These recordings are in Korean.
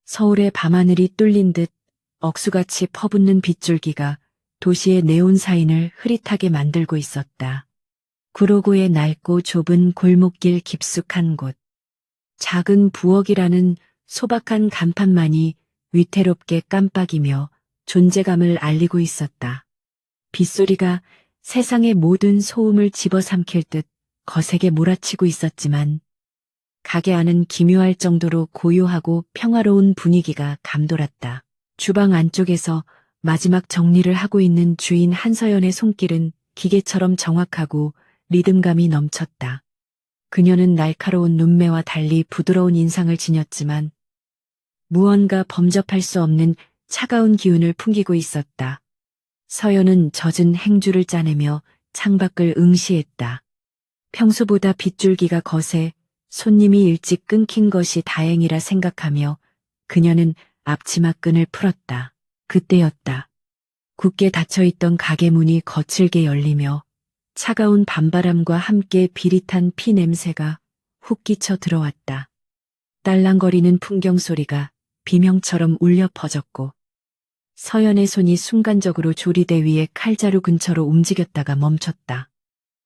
서울의 밤하늘이 뚫린 듯 억수같이 퍼붓는 빗줄기가 도시의 네온 사인을 흐릿하게 만들고 있었다. 구로구의 낡고 좁은 골목길 깊숙한 곳. 작은 부엌이라는 소박한 간판만이 위태롭게 깜빡이며 존재감을 알리고 있었다. 빗소리가 세상의 모든 소음을 집어삼킬 듯 거세게 몰아치고 있었지만 가게 안은 기묘할 정도로 고요하고 평화로운 분위기가 감돌았다. 주방 안쪽에서 마지막 정리를 하고 있는 주인 한서연의 손길은 기계처럼 정확하고 리듬감이 넘쳤다. 그녀는 날카로운 눈매와 달리 부드러운 인상을 지녔지만 무언가 범접할 수 없는 차가운 기운을 풍기고 있었다. 서연은 젖은 행주를 짜내며 창밖을 응시했다. 평소보다 빗줄기가 거세 손님이 일찍 끊긴 것이 다행이라 생각하며 그녀는 앞치마끈을 풀었다. 그때였다. 굳게 닫혀있던 가게 문이 거칠게 열리며 차가운 밤바람과 함께 비릿한 피 냄새가 훅 끼쳐 들어왔다. 딸랑거리는 풍경 소리가 비명처럼 울려 퍼졌고 서연의 손이 순간적으로 조리대 위에 칼자루 근처로 움직였다가 멈췄다.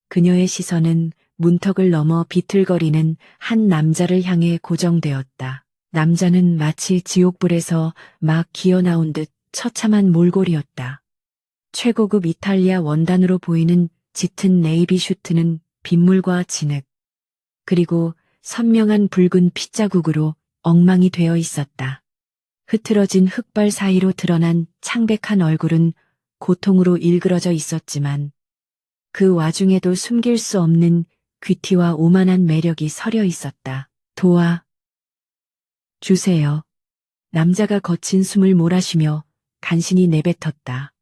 그녀의 시선은 문턱을 넘어 비틀거리는 한 남자를 향해 고정되었다. 남자는 마치 지옥불에서 막 기어나온 듯 처참한 몰골이었다. 최고급 이탈리아 원단으로 보이는 짙은 네이비 슈트는 빗물과 진흙, 그리고 선명한 붉은 핏자국으로 엉망이 되어 있었다. 흐트러진 흙발 사이로 드러난 창백한 얼굴은 고통으로 일그러져 있었지만 그 와중에도 숨길 수 없는 귀티와 오만한 매력이 서려 있었다. 도와 주세요. 남자가 거친 숨을 몰아쉬며 간신히 내뱉었다.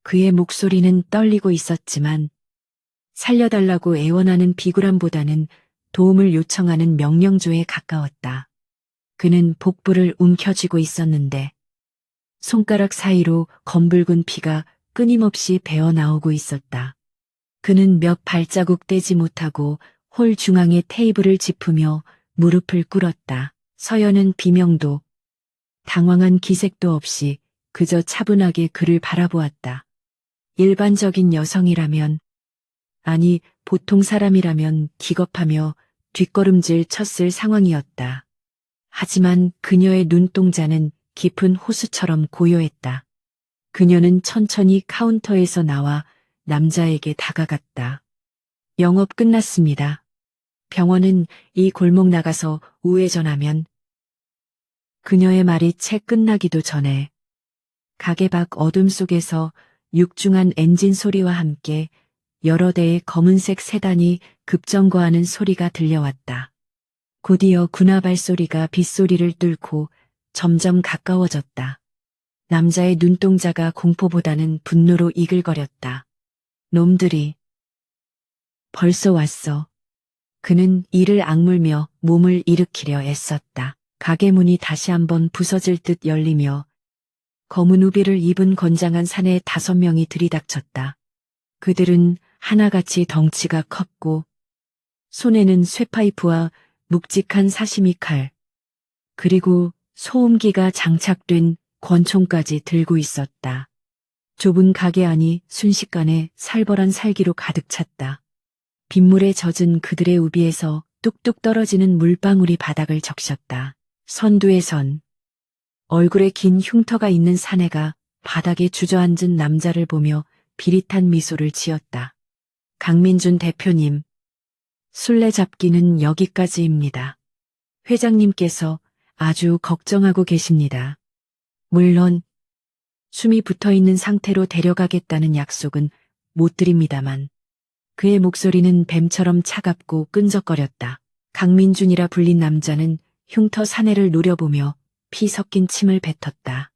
그의 목소리는 떨리고 있었지만 살려달라고 애원하는 비굴함보다는 도움을 요청하는 명령조에 가까웠다. 그는 복부를 움켜쥐고 있었는데 손가락 사이로 검붉은 피가 끊임없이 배어나오고 있었다. 그는 몇 발자국 떼지 못하고 홀 중앙의 테이블을 짚으며 무릎을 꿇었다. 서연은 비명도 당황한 기색도 없이 그저 차분하게 그를 바라보았다. 일반적인 여성이라면, 아니 보통 사람이라면 기겁하며 뒷걸음질 쳤을 상황이었다. 하지만 그녀의 눈동자는 깊은 호수처럼 고요했다. 그녀는 천천히 카운터에서 나와 남자에게 다가갔다. 영업 끝났습니다. 병원은 이 골목 나가서 우회전하면. 그녀의 말이 채 끝나기도 전에 가게 밖 어둠 속에서 육중한 엔진 소리와 함께 여러 대의 검은색 세단이 급정거하는 소리가 들려왔다. 곧이어 군화 발소리가 빗소리를 뚫고 점점 가까워졌다. 남자의 눈동자가 공포보다는 분노로 이글거렸다. 놈들이 벌써 왔어. 그는 이를 악물며 몸을 일으키려 애썼다. 가게 문이 다시 한번 부서질 듯 열리며 검은 우비를 입은 건장한 사내 5명이 들이닥쳤다. 그들은 하나같이 덩치가 컸고 손에는 쇠파이프와 묵직한 사시미 칼, 그리고 소음기가 장착된 권총까지 들고 있었다. 좁은 가게 안이 순식간에 살벌한 살기로 가득 찼다. 빗물에 젖은 그들의 우비에서 뚝뚝 떨어지는 물방울이 바닥을 적셨다. 선두의 선, 얼굴에 긴 흉터가 있는 사내가 바닥에 주저앉은 남자를 보며 비릿한 미소를 지었다. 강민준 대표님, 술래잡기는 여기까지입니다. 회장님께서 아주 걱정하고 계십니다. 물론 숨이 붙어있는 상태로 데려가겠다는 약속은 못 드립니다만. 그의 목소리는 뱀처럼 차갑고 끈적거렸다. 강민준이라 불린 남자는 흉터 사내를 노려보며 피 섞인 침을 뱉었다.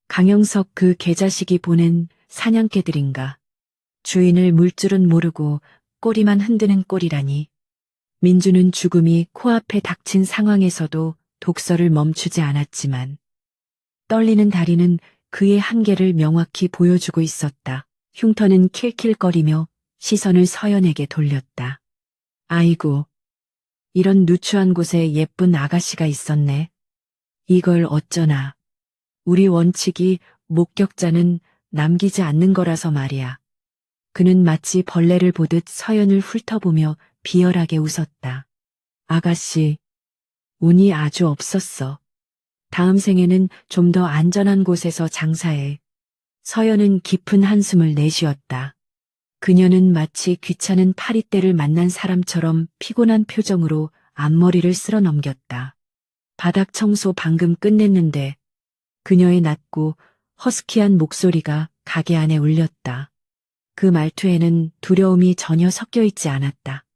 강영석 그 개자식이 보낸 사냥개들인가. 주인을 물 줄은 모르고 꼬리만 흔드는 꼴이라니. 민주는 죽음이 코앞에 닥친 상황에서도 독서를 멈추지 않았지만 떨리는 다리는 그의 한계를 명확히 보여주고 있었다. 흉터는 킬킬거리며 시선을 서연에게 돌렸다. 아이고, 이런 누추한 곳에 예쁜 아가씨가 있었네. 이걸 어쩌나. 우리 원칙이 목격자는 남기지 않는 거라서 말이야. 그는 마치 벌레를 보듯 서연을 훑어보며 비열하게 웃었다. 아가씨, 운이 아주 없었어. 다음 생에는 좀 더 안전한 곳에서 장사해. 서연은 깊은 한숨을 내쉬었다. 그녀는 마치 귀찮은 파리떼를 만난 사람처럼 피곤한 표정으로 앞머리를 쓸어 넘겼다. 바닥 청소 방금 끝냈는데. 그녀의 낮고 허스키한 목소리가 가게 안에 울렸다. 그 말투에는 두려움이 전혀 섞여 있지 않았다.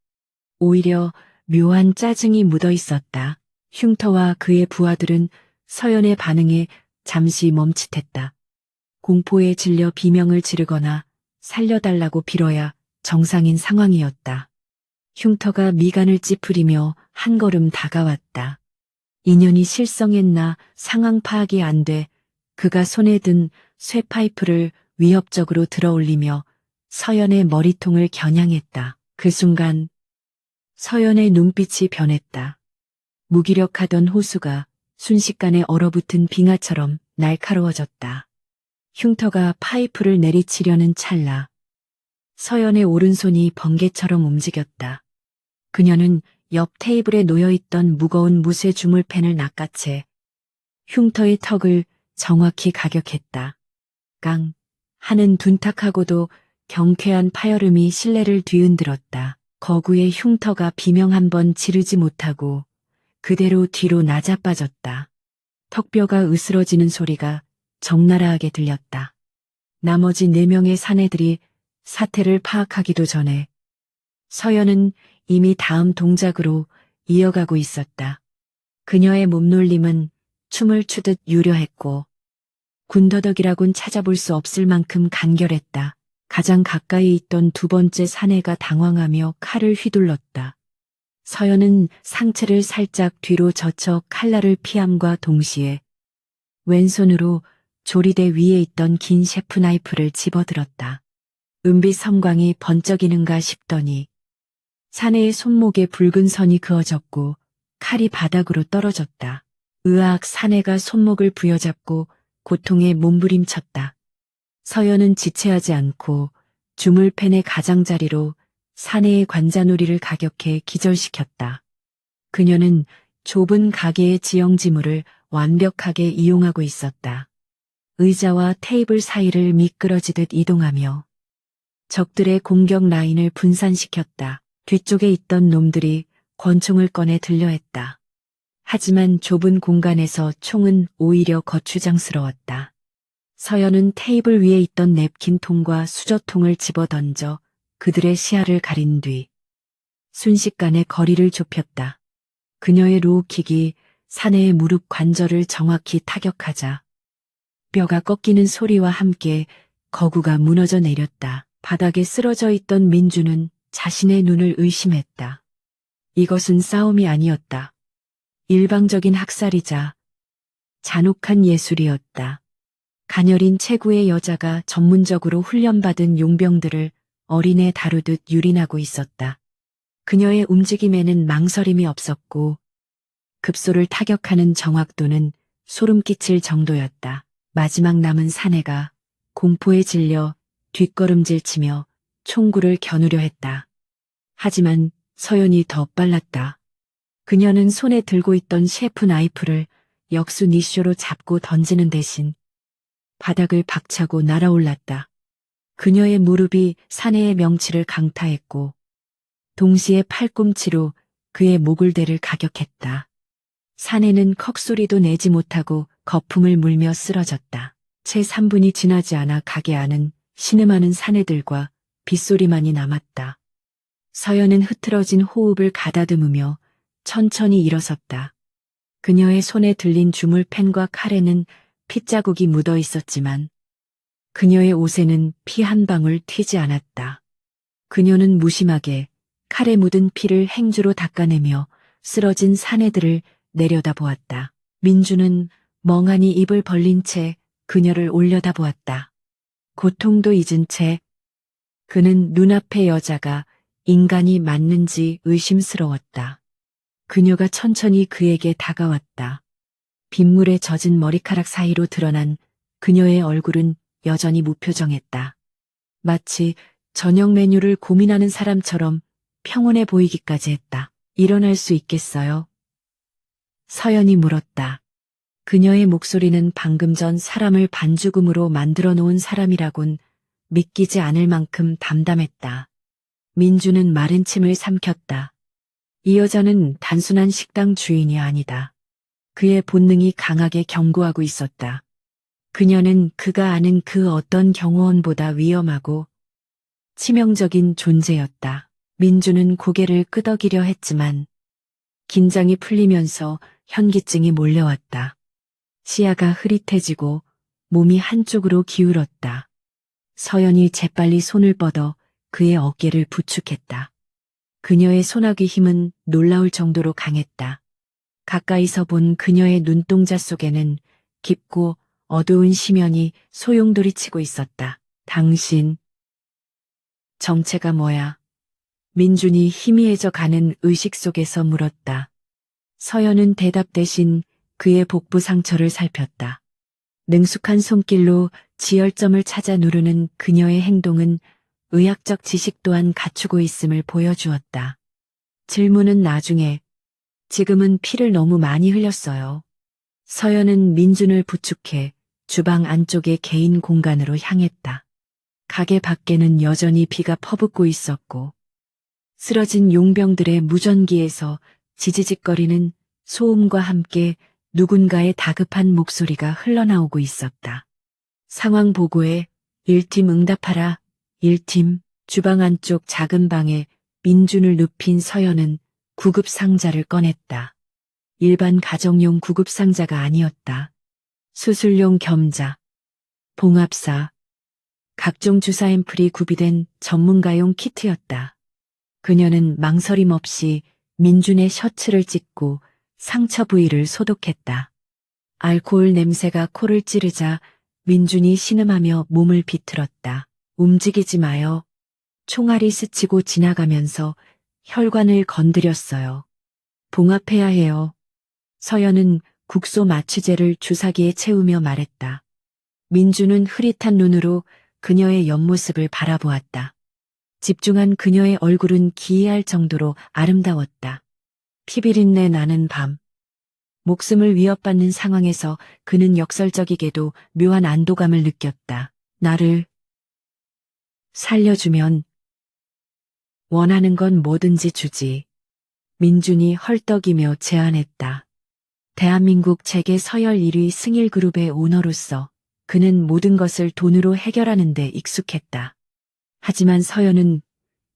오히려 묘한 짜증이 묻어 있었다. 흉터와 그의 부하들은 서연의 반응에 잠시 멈칫했다. 공포에 질려 비명을 지르거나 살려달라고 빌어야 정상인 상황이었다. 흉터가 미간을 찌푸리며 한 걸음 다가왔다. 인연이 실성했나 상황 파악이 안 돼 그가 손에 든 쇠파이프를 위협적으로 들어올리며 서연의 머리통을 겨냥했다. 그 순간 서연의 눈빛이 변했다. 무기력하던 호수가 순식간에 얼어붙은 빙하처럼 날카로워졌다. 흉터가 파이프를 내리치려는 찰나 서연의 오른손이 번개처럼 움직였다. 그녀는 옆 테이블에 놓여있던 무거운 무쇠 주물펜을 낚아채 흉터의 턱을 정확히 가격했다. 깡 하는 둔탁하고도 경쾌한 파열음이 실내를 뒤흔들었다. 거구의 흉터가 비명 한 번 지르지 못하고 그대로 뒤로 낮아빠졌다. 턱뼈가 으스러지는 소리가 적나라하게 들렸다. 나머지 4명의 사내들이 사태를 파악하기도 전에 서연은 이미 다음 동작으로 이어가고 있었다. 그녀의 몸놀림은 춤을 추듯 유려했고 군더더기라곤 찾아볼 수 없을 만큼 간결했다. 가장 가까이 있던 2번째 사내가 당황하며 칼을 휘둘렀다. 서연은 상체를 살짝 뒤로 젖혀 칼날을 피함과 동시에 왼손으로 조리대 위에 있던 긴 셰프 나이프를 집어들었다. 은빛 섬광이 번쩍이는가 싶더니 사내의 손목에 붉은 선이 그어졌고 칼이 바닥으로 떨어졌다. 으악 사내가 손목을 부여잡고 고통에 몸부림쳤다. 서연은 지체하지 않고 주물펜의 가장자리로 사내의 관자놀이를 가격해 기절시켰다. 그녀는 좁은 가게의 지형지물을 완벽하게 이용하고 있었다. 의자와 테이블 사이를 미끄러지듯 이동하며 적들의 공격 라인을 분산시켰다. 뒤쪽에 있던 놈들이 권총을 꺼내 들려했다. 하지만 좁은 공간에서 총은 오히려 거추장스러웠다. 서연은 테이블 위에 있던 냅킨통과 수저통을 집어던져 그들의 시야를 가린 뒤 순식간에 거리를 좁혔다. 그녀의 로우킥이 사내의 무릎 관절을 정확히 타격하자 뼈가 꺾이는 소리와 함께 거구가 무너져 내렸다. 바닥에 쓰러져 있던 민주는 자신의 눈을 의심했다. 이것은 싸움이 아니었다. 일방적인 학살이자 잔혹한 예술이었다. 가녀린 체구의 여자가 전문적으로 훈련받은 용병들을 어린애 다루듯 유린하고 있었다. 그녀의 움직임에는 망설임이 없었고 급소를 타격하는 정확도는 소름 끼칠 정도였다. 마지막 남은 사내가 공포에 질려 뒷걸음질치며 총구를 겨누려 했다. 하지만 서연이 더 빨랐다. 그녀는 손에 들고 있던 셰프 나이프를 역수 니쇼로 잡고 던지는 대신 바닥을 박차고 날아올랐다. 그녀의 무릎이 사내의 명치를 강타했고 동시에 팔꿈치로 그의 목을대를 가격했다. 사내는 컥소리도 내지 못하고 거품을 물며 쓰러졌다. 채 3분이 지나지 않아 가게 안은 신음하는 사내들과 빗소리만이 남았다. 서연은 흐트러진 호흡을 가다듬으며 천천히 일어섰다. 그녀의 손에 들린 주물펜과 칼에는 핏자국이 묻어 있었지만 그녀의 옷에는 피 한 방울 튀지 않았다. 그녀는 무심하게 칼에 묻은 피를 행주로 닦아내며 쓰러진 사내들을 내려다보았다. 민주는 멍하니 입을 벌린 채 그녀를 올려다보았다. 고통도 잊은 채 그는 눈앞의 여자가 인간이 맞는지 의심스러웠다. 그녀가 천천히 그에게 다가왔다. 빗물에 젖은 머리카락 사이로 드러난 그녀의 얼굴은 여전히 무표정했다. 마치 저녁 메뉴를 고민하는 사람처럼 평온해 보이기까지 했다. 일어날 수 있겠어요? 서연이 물었다. 그녀의 목소리는 방금 전 사람을 반죽음으로 만들어 놓은 사람이라곤 믿기지 않을 만큼 담담했다. 민주는 마른 침을 삼켰다. 이 여자는 단순한 식당 주인이 아니다. 그의 본능이 강하게 경고하고 있었다. 그녀는 그가 아는 그 어떤 경호원보다 위험하고 치명적인 존재였다. 민주는 고개를 끄덕이려 했지만 긴장이 풀리면서 현기증이 몰려왔다. 시야가 흐릿해지고 몸이 한쪽으로 기울었다. 서연이 재빨리 손을 뻗어 그의 어깨를 부축했다. 그녀의 소나기 힘은 놀라울 정도로 강했다. 가까이서 본 그녀의 눈동자 속에는 깊고 어두운 심연이 소용돌이치고 있었다. 당신, 정체가 뭐야? 민준이 희미해져 가는 의식 속에서 물었다. 서연은 대답 대신 그의 복부 상처를 살폈다. 능숙한 손길로 지혈점을 찾아 누르는 그녀의 행동은 의학적 지식 또한 갖추고 있음을 보여주었다. 질문은 나중에, 지금은 피를 너무 많이 흘렸어요. 서연은 민준을 부축해 주방 안쪽의 개인 공간으로 향했다. 가게 밖에는 여전히 비가 퍼붓고 있었고 쓰러진 용병들의 무전기에서 지지직거리는 소음과 함께 누군가의 다급한 목소리가 흘러나오고 있었다. 상황 보고에 1팀 응답하라. 1팀. 주방 안쪽 작은 방에 민준을 눕힌 서연은 구급 상자를 꺼냈다. 일반 가정용 구급 상자가 아니었다. 수술용 겸자, 봉합사, 각종 주사 앰플이 구비된 전문가용 키트였다. 그녀는 망설임 없이 민준의 셔츠를 찢고 상처 부위를 소독했다. 알코올 냄새가 코를 찌르자 민준이 신음하며 몸을 비틀었다. 움직이지 마요. 총알이 스치고 지나가면서 혈관을 건드렸어요. 봉합해야 해요. 서연은 국소 마취제를 주사기에 채우며 말했다. 민준은 흐릿한 눈으로 그녀의 옆모습을 바라보았다. 집중한 그녀의 얼굴은 기이할 정도로 아름다웠다. 피비린내 나는 밤. 목숨을 위협받는 상황에서 그는 역설적이게도 묘한 안도감을 느꼈다. 나를 살려주면 원하는 건 뭐든지 주지. 민준이 헐떡이며 제안했다. 대한민국 재계 서열 1위 승일그룹의 오너로서 그는 모든 것을 돈으로 해결하는 데 익숙했다. 하지만 서연은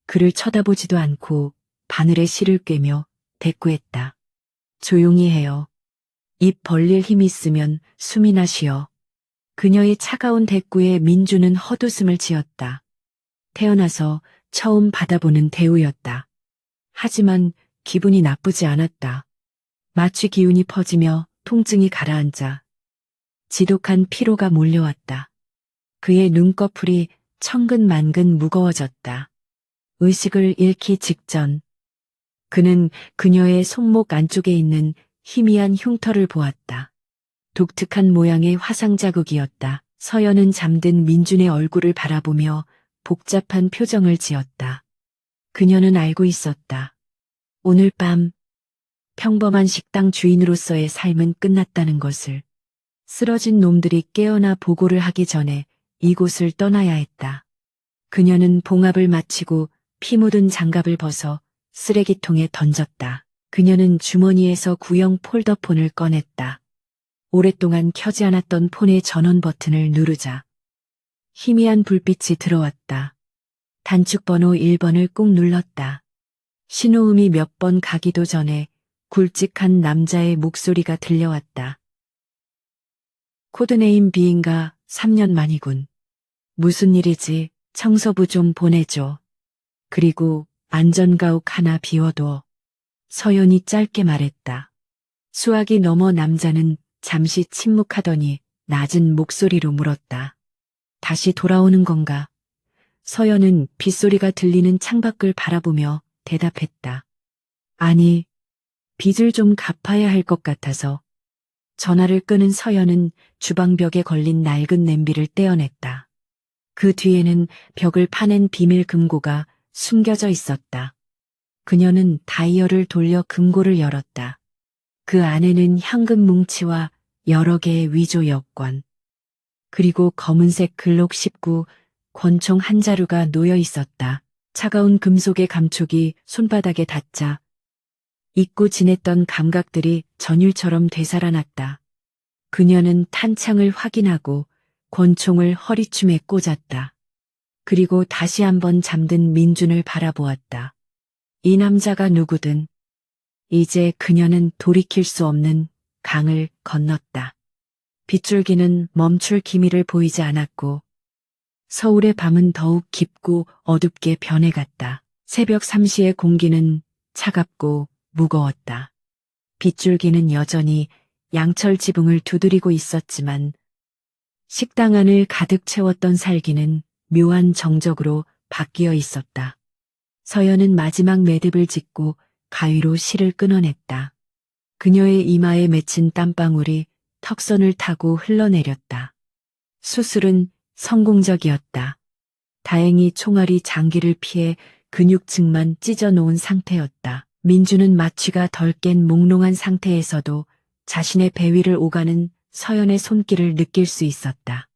그를 쳐다보지도 않고 바늘에 실을 꿰며 대꾸했다. 조용히 해요. 입 벌릴 힘이 있으면 숨이나 쉬어. 그녀의 차가운 대꾸에 민주는 헛웃음을 지었다. 태어나서 처음 받아보는 대우였다. 하지만 기분이 나쁘지 않았다. 마취 기운이 퍼지며 통증이 가라앉아 지독한 피로가 몰려왔다. 그의 눈꺼풀이 천근만근 무거워졌다. 의식을 잃기 직전 그는 그녀의 손목 안쪽에 있는 희미한 흉터를 보았다. 독특한 모양의 화상 자국이었다. 서연은 잠든 민준의 얼굴을 바라보며 복잡한 표정을 지었다. 그녀는 알고 있었다. 오늘 밤 평범한 식당 주인으로서의 삶은 끝났다는 것을. 쓰러진 놈들이 깨어나 보고를 하기 전에 이곳을 떠나야 했다. 그녀는 봉합을 마치고 피 묻은 장갑을 벗어 쓰레기통에 던졌다. 그녀는 주머니에서 구형 폴더폰을 꺼냈다. 오랫동안 켜지 않았던 폰의 전원 버튼을 누르자 희미한 불빛이 들어왔다. 단축번호 1번을 꾹 눌렀다. 신호음이 몇 번 가기도 전에 굵직한 남자의 목소리가 들려왔다. 코드네임 비인가 3년 만이군. 무슨 일이지? 청소부 좀 보내줘. 그리고 안전가옥 하나 비워둬. 서연이 짧게 말했다. 수학이 넘어 남자는 잠시 침묵하더니 낮은 목소리로 물었다. 다시 돌아오는 건가? 서연은 빗소리가 들리는 창밖을 바라보며 대답했다. 아니, 빚을 좀 갚아야 할 것 같아서. 전화를 끄는 서연은 주방벽에 걸린 낡은 냄비를 떼어냈다. 그 뒤에는 벽을 파낸 비밀 금고가 숨겨져 있었다. 그녀는 다이얼을 돌려 금고를 열었다. 그 안에는 현금 뭉치와 여러 개의 위조 여권, 그리고 검은색 글록 19 권총 한 자루가 놓여 있었다. 차가운 금속의 감촉이 손바닥에 닿자 잊고 지냈던 감각들이 전율처럼 되살아났다. 그녀는 탄창을 확인하고 권총을 허리춤에 꽂았다. 그리고 다시 한번 잠든 민준을 바라보았다. 이 남자가 누구든 이제 그녀는 돌이킬 수 없는 강을 건넜다. 빗줄기는 멈출 기미를 보이지 않았고 서울의 밤은 더욱 깊고 어둡게 변해갔다. 새벽 3시의 공기는 차갑고 무거웠다. 빗줄기는 여전히 양철 지붕을 두드리고 있었지만 식당 안을 가득 채웠던 살기는 묘한 정적으로 바뀌어 있었다. 서연은 마지막 매듭을 짓고 가위로 실을 끊어냈다. 그녀의 이마에 맺힌 땀방울이 턱선을 타고 흘러내렸다. 수술은 성공적이었다. 다행히 총알이 장기를 피해 근육층만 찢어놓은 상태였다. 민주는 마취가 덜 깬 몽롱한 상태에서도 자신의 배 위를 오가는 서연의 손길을 느낄 수 있었다.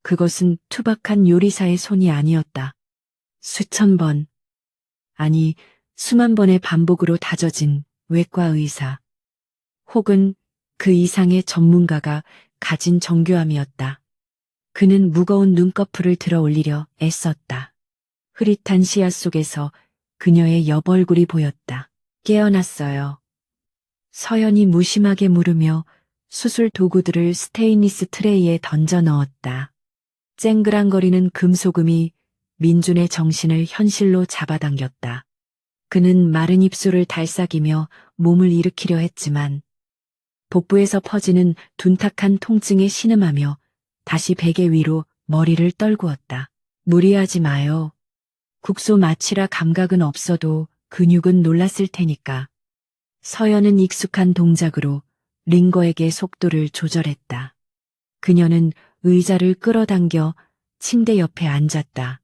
그것은 투박한 요리사의 손이 아니었다. 수천 번, 아니 수만 번의 반복으로 다져진 외과 의사, 혹은 그 이상의 전문가가 가진 정교함이었다. 그는 무거운 눈꺼풀을 들어 올리려 애썼다. 흐릿한 시야 속에서 그녀의 옆얼굴이 보였다. 깨어났어요. 서연이 무심하게 물으며 수술 도구들을 스테인리스 트레이에 던져 넣었다. 쨍그랑거리는 금소금이 민준의 정신을 현실로 잡아당겼다. 그는 마른 입술을 달싹이며 몸을 일으키려 했지만 복부에서 퍼지는 둔탁한 통증에 신음하며 다시 베개 위로 머리를 떨구었다. 무리하지 마요. 국소 마취라 감각은 없어도 근육은 놀랐을 테니까. 서연은 익숙한 동작으로 링거에게 속도를 조절했다. 그녀는 의자를 끌어당겨 침대 옆에 앉았다.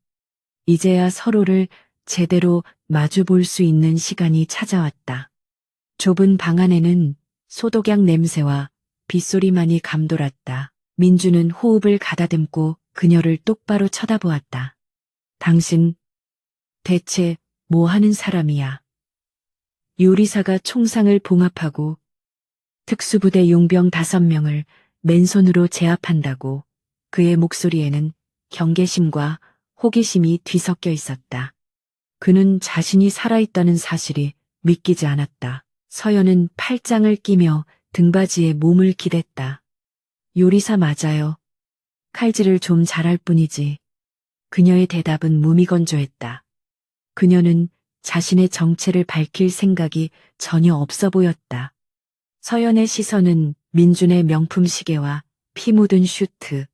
이제야 서로를 제대로 마주볼 수 있는 시간이 찾아왔다. 좁은 방 안에는 소독약 냄새와 빗소리만이 감돌았다. 민주는 호흡을 가다듬고 그녀를 똑바로 쳐다보았다. 당신, 대체 뭐 하는 사람이야? 요리사가 총상을 봉합하고 특수부대 용병 5명을 맨손으로 제압한다고 그의 목소리에는 경계심과 호기심이 뒤섞여 있었다. 그는 자신이 살아있다는 사실이 믿기지 않았다. 서연은 팔짱을 끼며 등받이에 몸을 기댔다. 요리사 맞아요. 칼질을 좀 잘할 뿐이지. 그녀의 대답은 무미건조했다. 그녀는 자신의 정체를 밝힐 생각이 전혀 없어 보였다. 서연의 시선은 민준의 명품 시계와 피 묻은 슈트,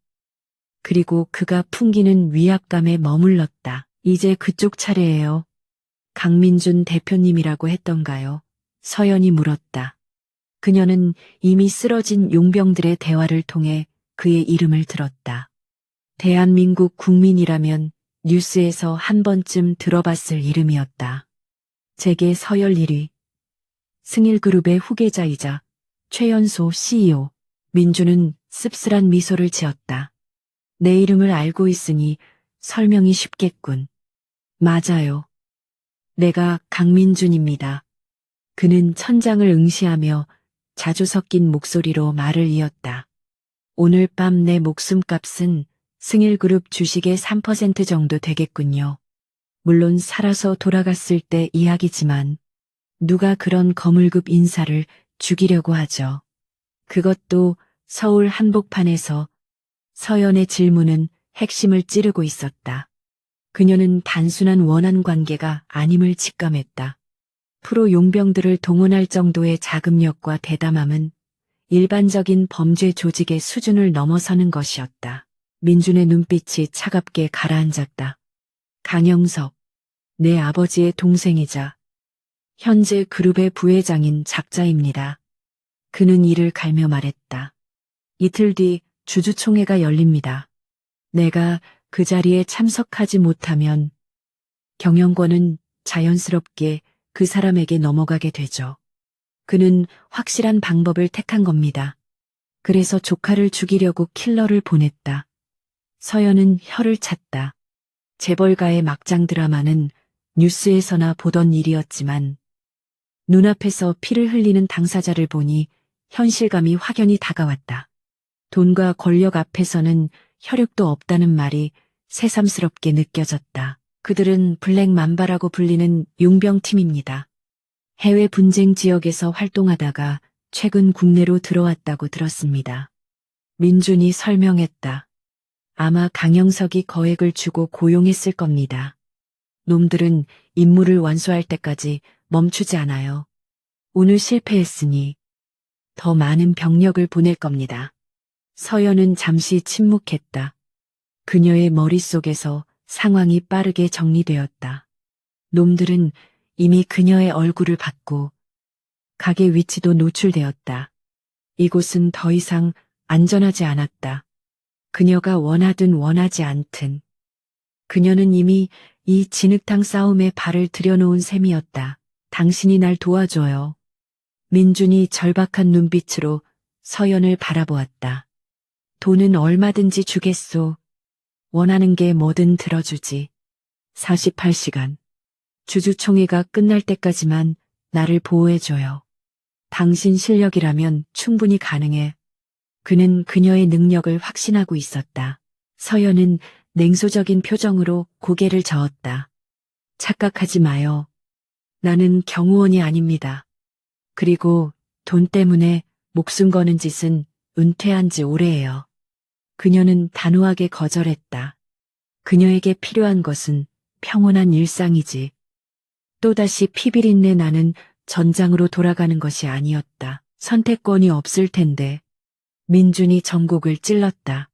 그리고 그가 풍기는 위압감에 머물렀다. 이제 그쪽 차례예요. 강민준 대표님이라고 했던가요? 서연이 물었다. 그녀는 이미 쓰러진 용병들의 대화를 통해 그의 이름을 들었다. 대한민국 국민이라면 뉴스에서 한 번쯤 들어봤을 이름이었다. 재계 서열 1위. 승일그룹의 후계자이자 최연소 CEO. 민주는 씁쓸한 미소를 지었다. 내 이름을 알고 있으니 설명이 쉽겠군. 맞아요. 내가 강민준입니다. 그는 천장을 응시하며 자주 섞인 목소리로 말을 이었다. 오늘 밤 내 목숨값은 승일그룹 주식의 3% 정도 되겠군요. 물론 살아서 돌아갔을 때 이야기지만 누가 그런 거물급 인사를 죽이려고 하죠. 그것도 서울 한복판에서. 서연의 질문은 핵심을 찌르고 있었다. 그녀는 단순한 원한 관계가 아님을 직감했다. 프로 용병들을 동원할 정도의 자금력과 대담함은 일반적인 범죄 조직의 수준을 넘어서는 것이었다. 민준의 눈빛이 차갑게 가라앉았다. 강영석, 내 아버지의 동생이자 현재 그룹의 부회장인 작자입니다. 그는 이를 갈며 말했다. 이틀 뒤 주주총회가 열립니다. 내가 그 자리에 참석하지 못하면 경영권은 자연스럽게 그 사람에게 넘어가게 되죠. 그는 확실한 방법을 택한 겁니다. 그래서 조카를 죽이려고 킬러를 보냈다. 서연은 혀를 찼다. 재벌가의 막장 드라마는 뉴스에서나 보던 일이었지만 눈앞에서 피를 흘리는 당사자를 보니 현실감이 확연히 다가왔다. 돈과 권력 앞에서는 혈육도 없다는 말이 새삼스럽게 느껴졌다. 그들은 블랙 맘바라고 불리는 용병팀입니다. 해외 분쟁 지역에서 활동하다가 최근 국내로 들어왔다고 들었습니다. 민준이 설명했다. 아마 강영석이 거액을 주고 고용했을 겁니다. 놈들은 임무를 완수할 때까지 멈추지 않아요. 오늘 실패했으니 더 많은 병력을 보낼 겁니다. 서연은 잠시 침묵했다. 그녀의 머릿속에서 상황이 빠르게 정리되었다. 놈들은 이미 그녀의 얼굴을 봤고 가게 위치도 노출되었다. 이곳은 더 이상 안전하지 않았다. 그녀가 원하든 원하지 않든. 그녀는 이미 이 진흙탕 싸움에 발을 들여놓은 셈이었다. 당신이 날 도와줘요. 민준이 절박한 눈빛으로 서연을 바라보았다. 돈은 얼마든지 주겠소. 원하는 게 뭐든 들어주지. 48시간. 주주총회가 끝날 때까지만 나를 보호해줘요. 당신 실력이라면 충분히 가능해. 그는 그녀의 능력을 확신하고 있었다. 서연은 냉소적인 표정으로 고개를 저었다. 착각하지 마요. 나는 경호원이 아닙니다. 그리고 돈 때문에 목숨 거는 짓은 은퇴한 지 오래예요. 그녀는 단호하게 거절했다. 그녀에게 필요한 것은 평온한 일상이지. 또다시 피비린내 나는 전장으로 돌아가는 것이 아니었다. 선택권이 없을 텐데. 민준이 전곡을 찔렀다.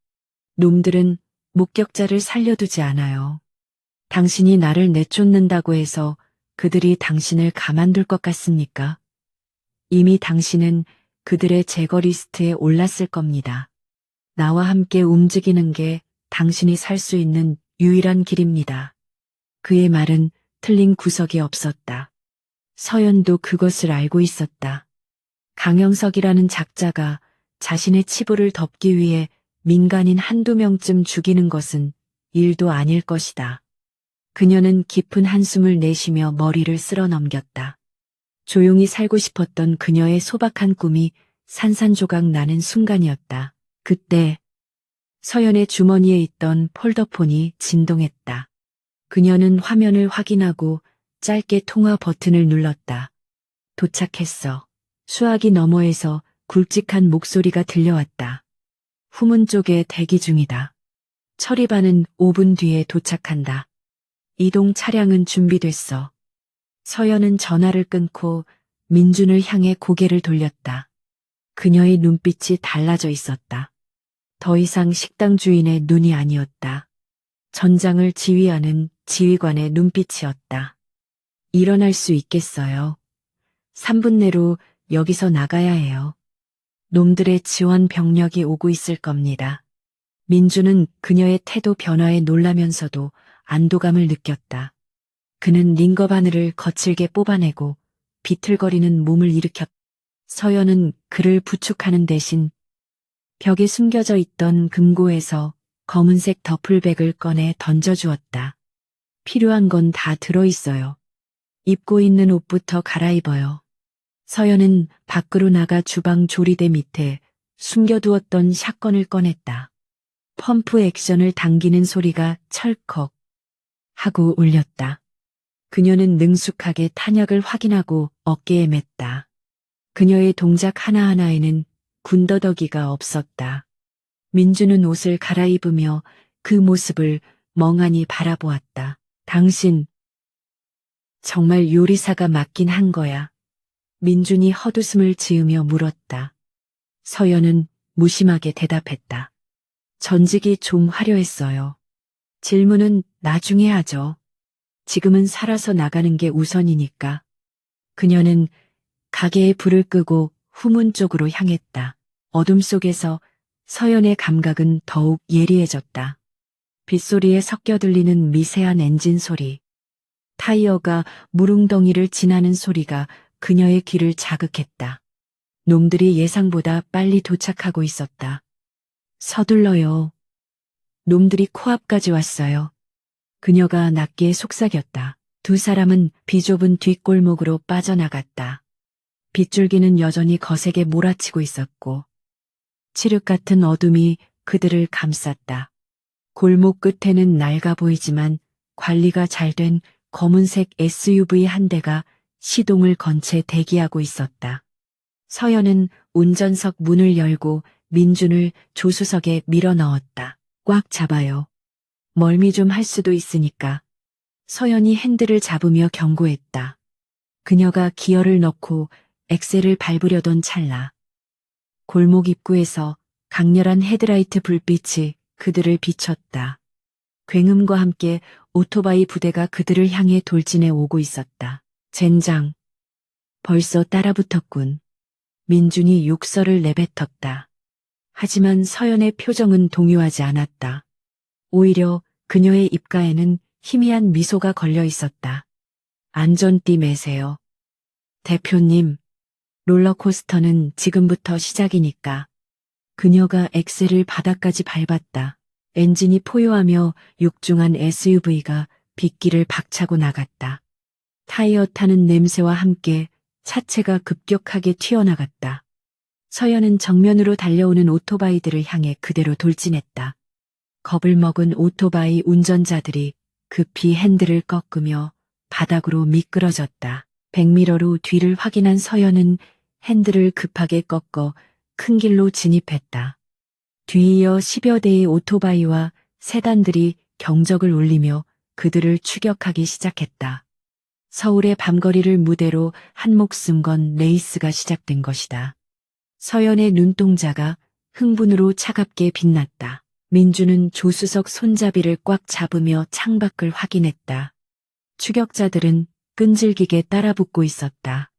놈들은 목격자를 살려두지 않아요. 당신이 나를 내쫓는다고 해서 그들이 당신을 가만둘 것 같습니까? 이미 당신은 그들의 제거 리스트에 올랐을 겁니다. 나와 함께 움직이는 게 당신이 살 수 있는 유일한 길입니다. 그의 말은 틀린 구석이 없었다. 서연도 그것을 알고 있었다. 강영석이라는 작자가 자신의 치부를 덮기 위해 민간인 한두 명쯤 죽이는 것은 일도 아닐 것이다. 그녀는 깊은 한숨을 내쉬며 머리를 쓸어 넘겼다. 조용히 살고 싶었던 그녀의 소박한 꿈이 산산조각 나는 순간이었다. 그때 서연의 주머니에 있던 폴더폰이 진동했다. 그녀는 화면을 확인하고 짧게 통화 버튼을 눌렀다. 도착했어. 수화기 너머에서 굵직한 목소리가 들려왔다. 후문 쪽에 대기 중이다. 처리반은 5분 뒤에 도착한다. 이동 차량은 준비됐어. 서연은 전화를 끊고 민준을 향해 고개를 돌렸다. 그녀의 눈빛이 달라져 있었다. 더 이상 식당 주인의 눈이 아니었다. 전장을 지휘하는 지휘관의 눈빛이었다. 일어날 수 있겠어요. 3분 내로 여기서 나가야 해요. 놈들의 지원 병력이 오고 있을 겁니다. 민주는 그녀의 태도 변화에 놀라면서도 안도감을 느꼈다. 그는 링거 바늘을 거칠게 뽑아내고 비틀거리는 몸을 일으켰다. 서연은 그를 부축하는 대신 벽에 숨겨져 있던 금고에서 검은색 더플백을 꺼내 던져주었다. 필요한 건 다 들어있어요. 입고 있는 옷부터 갈아입어요. 서연은 밖으로 나가 주방 조리대 밑에 숨겨두었던 샷건을 꺼냈다. 펌프 액션을 당기는 소리가 철컥 하고 울렸다. 그녀는 능숙하게 탄약을 확인하고 어깨에 맸다. 그녀의 동작 하나하나에는 군더더기가 없었다. 민주는 옷을 갈아입으며 그 모습을 멍하니 바라보았다. 당신, 정말 요리사가 맞긴 한 거야. 민준이 헛웃음을 지으며 물었다. 서연은 무심하게 대답했다. 전직이 좀 화려했어요. 질문은 나중에 하죠. 지금은 살아서 나가는 게 우선이니까. 그녀는 가게에 불을 끄고 후문 쪽으로 향했다. 어둠 속에서 서연의 감각은 더욱 예리해졌다. 빗소리에 섞여 들리는 미세한 엔진 소리, 타이어가 무릉덩이를 지나는 소리가 그녀의 귀를 자극했다. 놈들이 예상보다 빨리 도착하고 있었다. 서둘러요. 놈들이 코앞까지 왔어요. 그녀가 낮게 속삭였다. 두 사람은 비좁은 뒷골목으로 빠져나갔다. 빗줄기는 여전히 거세게 몰아치고 있었고 칠흑 같은 어둠이 그들을 감쌌다. 골목 끝에는 낡아 보이지만 관리가 잘 된 검은색 SUV 한 대가 시동을 건 채 대기하고 있었다. 서연은 운전석 문을 열고 민준을 조수석에 밀어 넣었다. 꽉 잡아요. 멀미 좀 할 수도 있으니까. 서연이 핸들을 잡으며 경고했다. 그녀가 기어를 넣고 엑셀을 밟으려던 찰나. 골목 입구에서 강렬한 헤드라이트 불빛이 그들을 비췄다. 굉음과 함께 오토바이 부대가 그들을 향해 돌진해 오고 있었다. 젠장. 벌써 따라붙었군. 민준이 욕설을 내뱉었다. 하지만 서연의 표정은 동요하지 않았다. 오히려 그녀의 입가에는 희미한 미소가 걸려 있었다. 안전띠 매세요. 대표님, 롤러코스터는 지금부터 시작이니까. 그녀가 엑셀을 바닥까지 밟았다. 엔진이 포효하며 육중한 SUV가 빗길을 박차고 나갔다. 타이어 타는 냄새와 함께 차체가 급격하게 튀어나갔다. 서연은 정면으로 달려오는 오토바이들을 향해 그대로 돌진했다. 겁을 먹은 오토바이 운전자들이 급히 핸들을 꺾으며 바닥으로 미끄러졌다. 백미러로 뒤를 확인한 서연은 핸들을 급하게 꺾어 큰 길로 진입했다. 뒤이어 10여 대의 오토바이와 세단들이 경적을 울리며 그들을 추격하기 시작했다. 서울의 밤거리를 무대로 한 목숨 건 레이스가 시작된 것이다. 서연의 눈동자가 흥분으로 차갑게 빛났다. 민주는 조수석 손잡이를 꽉 잡으며 창밖을 확인했다. 추격자들은 끈질기게 따라붙고 있었다.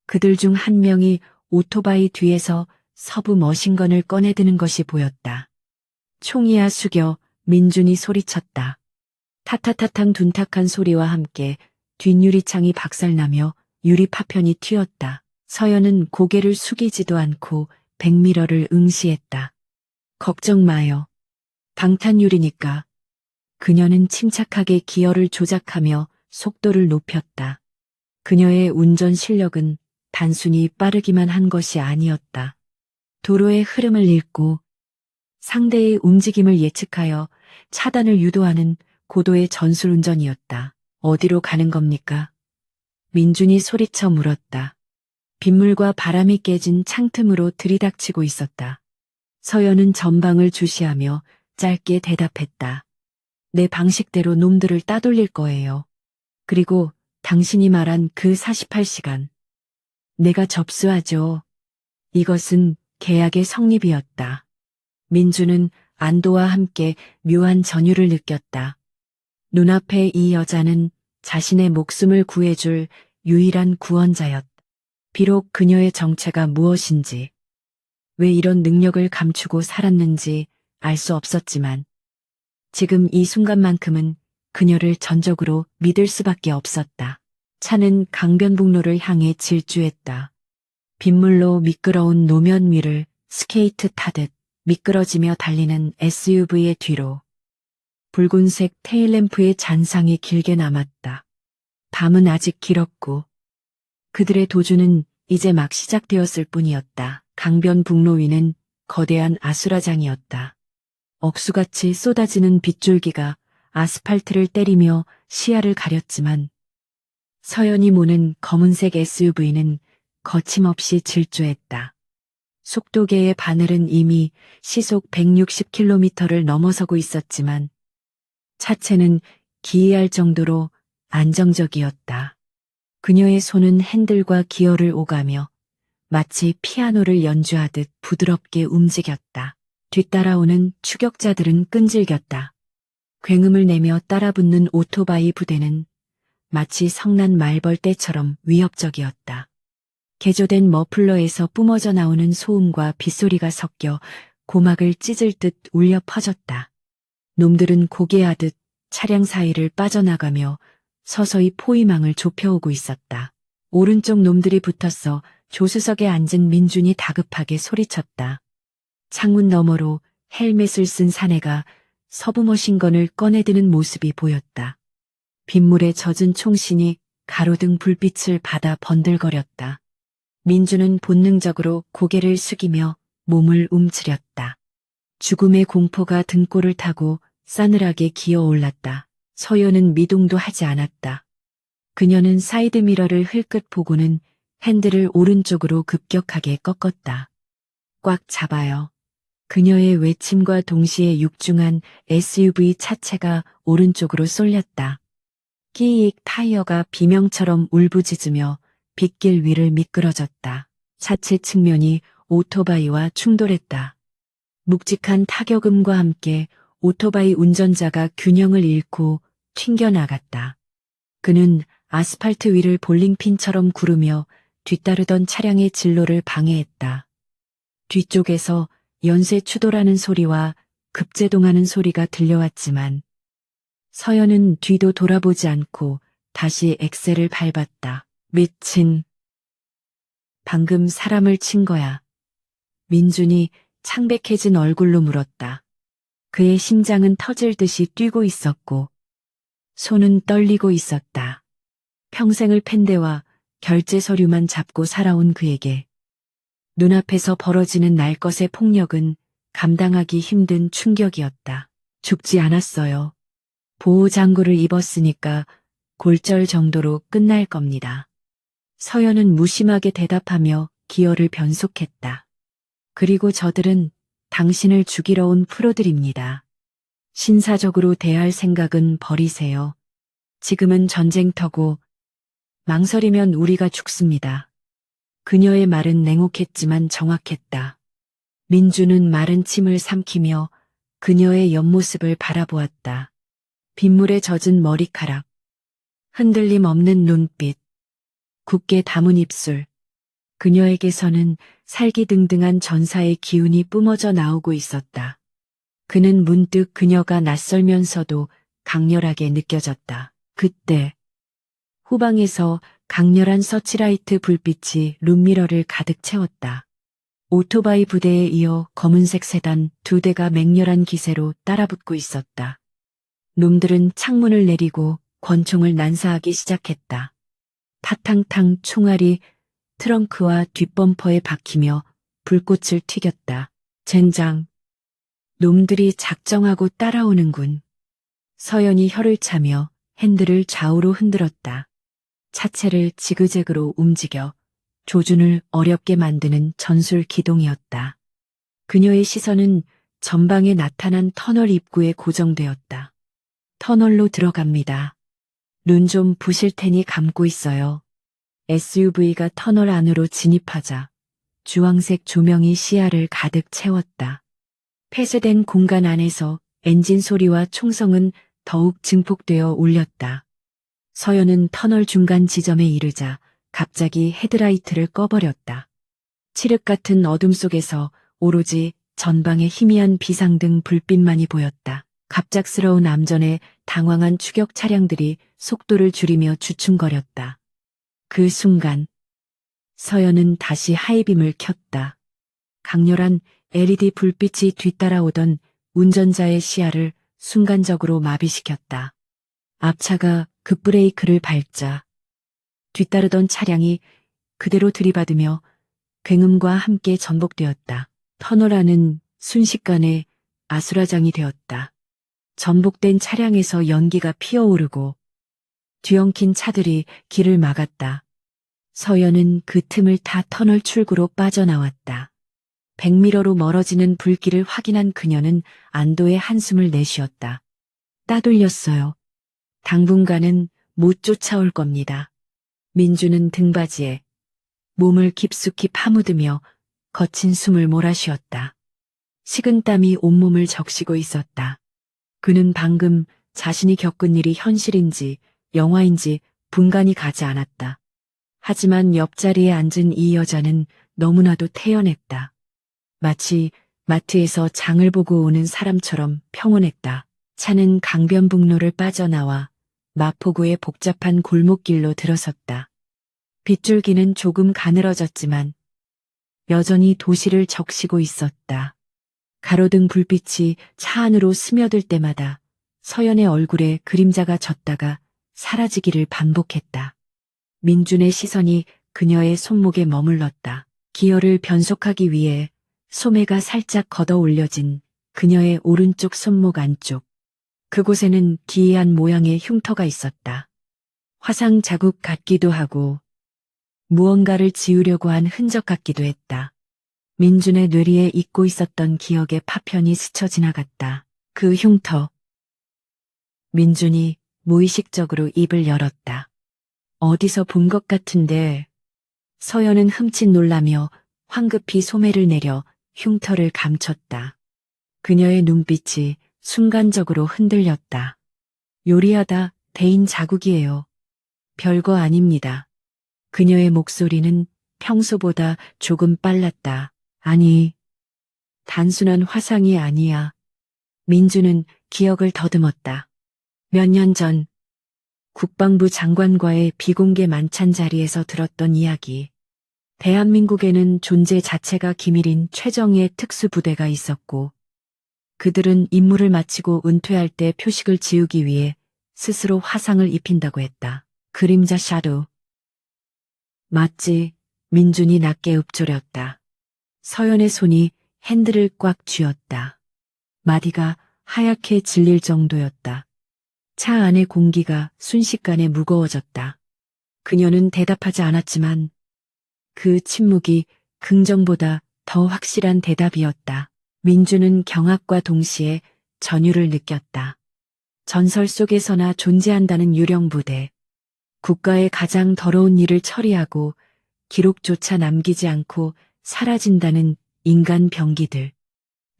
그들 중 한 명이 오토바이 뒤에서 서브 머신건을 꺼내드는 것이 보였다. 총이야 숙여 민준이 소리쳤다. 타타타탕 둔탁한 소리와 함께 뒷유리창이 박살나며 유리 파편이 튀었다. 서연은 고개를 숙이지도 않고 백미러를 응시했다. 걱정 마요. 방탄유리니까. 그녀는 침착하게 기어를 조작하며 속도를 높였다. 그녀의 운전 실력은 단순히 빠르기만 한 것이 아니었다. 도로의 흐름을 읽고 상대의 움직임을 예측하여 차단을 유도하는 고도의 전술운전이었다. 어디로 가는 겁니까? 민준이 소리쳐 물었다. 빗물과 바람이 깨진 창틈으로 들이닥치고 있었다. 서연은 전방을 주시하며 짧게 대답했다. 내 방식대로 놈들을 따돌릴 거예요. 그리고 당신이 말한 그 48시간. 내가 접수하죠. 이것은 계약의 성립이었다. 민주는 안도와 함께 묘한 전율을 느꼈다. 눈앞에 이 여자는 자신의 목숨을 구해줄 유일한 구원자였다. 비록 그녀의 정체가 무엇인지, 왜 이런 능력을 감추고 살았는지 알 수 없었지만, 지금 이 순간만큼은 그녀를 전적으로 믿을 수밖에 없었다. 차는 강변북로를 향해 질주했다. 빗물로 미끄러운 노면 위를 스케이트 타듯 미끄러지며 달리는 SUV의 뒤로 붉은색 테일램프의 잔상이 길게 남았다. 밤은 아직 길었고 그들의 도주는 이제 막 시작되었을 뿐이었다. 강변북로 위는 거대한 아수라장이었다. 억수같이 쏟아지는 빗줄기가 아스팔트를 때리며 시야를 가렸지만 서연이 모는 검은색 SUV는 거침없이 질주했다. 속도계의 바늘은 이미 시속 160km를 넘어서고 있었지만 차체는 기이할 정도로 안정적이었다. 그녀의 손은 핸들과 기어를 오가며 마치 피아노를 연주하듯 부드럽게 움직였다. 뒤따라오는 추격자들은 끈질겼다. 굉음을 내며 따라붙는 오토바이 부대는 마치 성난 말벌떼처럼 위협적이었다. 개조된 머플러에서 뿜어져 나오는 소음과 빗소리가 섞여 고막을 찢을 듯 울려 퍼졌다. 놈들은 고개하듯 차량 사이를 빠져나가며 서서히 포위망을 좁혀오고 있었다. 오른쪽 놈들이 붙어서 조수석에 앉은 민준이 다급하게 소리쳤다. 창문 너머로 헬멧을 쓴 사내가 서브머신건을 꺼내드는 모습이 보였다. 빗물에 젖은 총신이 가로등 불빛을 받아 번들거렸다. 민주는 본능적으로 고개를 숙이며 몸을 움츠렸다. 죽음의 공포가 등골을 타고 싸늘하게 기어올랐다. 서연은 미동도 하지 않았다. 그녀는 사이드미러를 흘끗 보고는 핸들을 오른쪽으로 급격하게 꺾었다. 꽉 잡아요. 그녀의 외침과 동시에 육중한 SUV 차체가 오른쪽으로 쏠렸다. 끼익 타이어가 비명처럼 울부짖으며 빗길 위를 미끄러졌다. 차체 측면이 오토바이와 충돌했다. 묵직한 타격음과 함께 오토바이 운전자가 균형을 잃고 튕겨나갔다. 그는 아스팔트 위를 볼링핀처럼 구르며 뒤따르던 차량의 진로를 방해했다. 뒤쪽에서 연쇄 추돌하는 소리와 급제동하는 소리가 들려왔지만 서연은 뒤도 돌아보지 않고 다시 엑셀을 밟았다. 미친. 방금 사람을 친 거야. 민준이 창백해진 얼굴로 물었다. 그의 심장은 터질 듯이 뛰고 있었고 손은 떨리고 있었다. 평생을 팬데와 결제 서류만 잡고 살아온 그에게 눈앞에서 벌어지는 날것의 폭력은 감당하기 힘든 충격이었다. 죽지 않았어요. 보호장구를 입었으니까 골절 정도로 끝날 겁니다. 서연은 무심하게 대답하며 기어를 변속했다. 그리고 저들은 당신을 죽이러 온 프로들입니다. 신사적으로 대할 생각은 버리세요. 지금은 전쟁터고 망설이면 우리가 죽습니다. 그녀의 말은 냉혹했지만 정확했다. 민주는 마른 침을 삼키며 그녀의 옆모습을 바라보았다. 빗물에 젖은 머리카락, 흔들림 없는 눈빛, 굳게 담은 입술. 그녀에게서는 살기등등한 전사의 기운이 뿜어져 나오고 있었다. 그는 문득 그녀가 낯설면서도 강렬하게 느껴졌다. 그때 후방에서 강렬한 서치라이트 불빛이 룸미러를 가득 채웠다. 오토바이 부대에 이어 검은색 세단 2대가 맹렬한 기세로 따라붙고 있었다. 놈들은 창문을 내리고 권총을 난사하기 시작했다. 파탕탕 총알이 트렁크와 뒷범퍼에 박히며 불꽃을 튀겼다. 젠장. 놈들이 작정하고 따라오는군. 서연이 혀를 차며 핸들을 좌우로 흔들었다. 차체를 지그재그로 움직여 조준을 어렵게 만드는 전술 기동이었다. 그녀의 시선은 전방에 나타난 터널 입구에 고정되었다. 터널로 들어갑니다. 눈 좀 부실 테니 감고 있어요. SUV가 터널 안으로 진입하자 주황색 조명이 시야를 가득 채웠다. 폐쇄된 공간 안에서 엔진 소리와 총성은 더욱 증폭되어 울렸다. 서연은 터널 중간 지점에 이르자 갑자기 헤드라이트를 꺼버렸다. 칠흑 같은 어둠 속에서 오로지 전방의 희미한 비상등 불빛만이 보였다. 갑작스러운 암전에 당황한 추격 차량들이 속도를 줄이며 주춤거렸다. 그 순간 서연은 다시 하이빔을 켰다. 강렬한 LED 불빛이 뒤따라오던 운전자의 시야를 순간적으로 마비시켰다. 앞차가 급브레이크를 밟자 뒤따르던 차량이 그대로 들이받으며 굉음과 함께 전복되었다. 터널 안은 순식간에 아수라장이 되었다. 전복된 차량에서 연기가 피어오르고 뒤엉킨 차들이 길을 막았다. 서연은 그 틈을 타 터널 출구로 빠져나왔다. 100미러로 멀어지는 불길을 확인한 그녀는 안도의 한숨을 내쉬었다. 따돌렸어요. 당분간은 못 쫓아올 겁니다. 민주는 등받이에 몸을 깊숙이 파묻으며 거친 숨을 몰아쉬었다. 식은땀이 온몸을 적시고 있었다. 그는 방금 자신이 겪은 일이 현실인지 영화인지 분간이 가지 않았다. 하지만 옆자리에 앉은 이 여자는 너무나도 태연했다. 마치 마트에서 장을 보고 오는 사람처럼 평온했다. 차는 강변북로를 빠져나와 마포구의 복잡한 골목길로 들어섰다. 빗줄기는 조금 가늘어졌지만 여전히 도시를 적시고 있었다. 가로등 불빛이 차 안으로 스며들 때마다 서연의 얼굴에 그림자가 졌다가 사라지기를 반복했다. 민준의 시선이 그녀의 손목에 머물렀다. 기어를 변속하기 위해 소매가 살짝 걷어 올려진 그녀의 오른쪽 손목 안쪽. 그곳에는 기이한 모양의 흉터가 있었다. 화상 자국 같기도 하고 무언가를 지우려고 한 흔적 같기도 했다. 민준의 뇌리에 잊고 있었던 기억의 파편이 스쳐 지나갔다. 그 흉터. 민준이 무의식적으로 입을 열었다. 어디서 본 것 같은데. 서연은 흠칫 놀라며 황급히 소매를 내려 흉터를 감췄다. 그녀의 눈빛이 순간적으로 흔들렸다. 요리하다 대인 자국이에요. 별거 아닙니다. 그녀의 목소리는 평소보다 조금 빨랐다. 아니, 단순한 화상이 아니야. 민주는 기억을 더듬었다. 몇 년 전 국방부 장관과의 비공개 만찬 자리에서 들었던 이야기. 대한민국에는 존재 자체가 기밀인 최정예 특수부대가 있었고 그들은 임무를 마치고 은퇴할 때 표식을 지우기 위해 스스로 화상을 입힌다고 했다. 그림자 샤도우. 맞지. 민준이 낮게 읊조렸다. 서연의 손이 핸들을 꽉 쥐었다. 마디가 하얗게 질릴 정도였다. 차 안의 공기가 순식간에 무거워졌다. 그녀는 대답하지 않았지만 그 침묵이 긍정보다 더 확실한 대답이었다. 민주는 경악과 동시에 전율을 느꼈다. 전설 속에서나 존재한다는 유령부대. 국가의 가장 더러운 일을 처리하고 기록조차 남기지 않고 사라진다는 인간 병기들.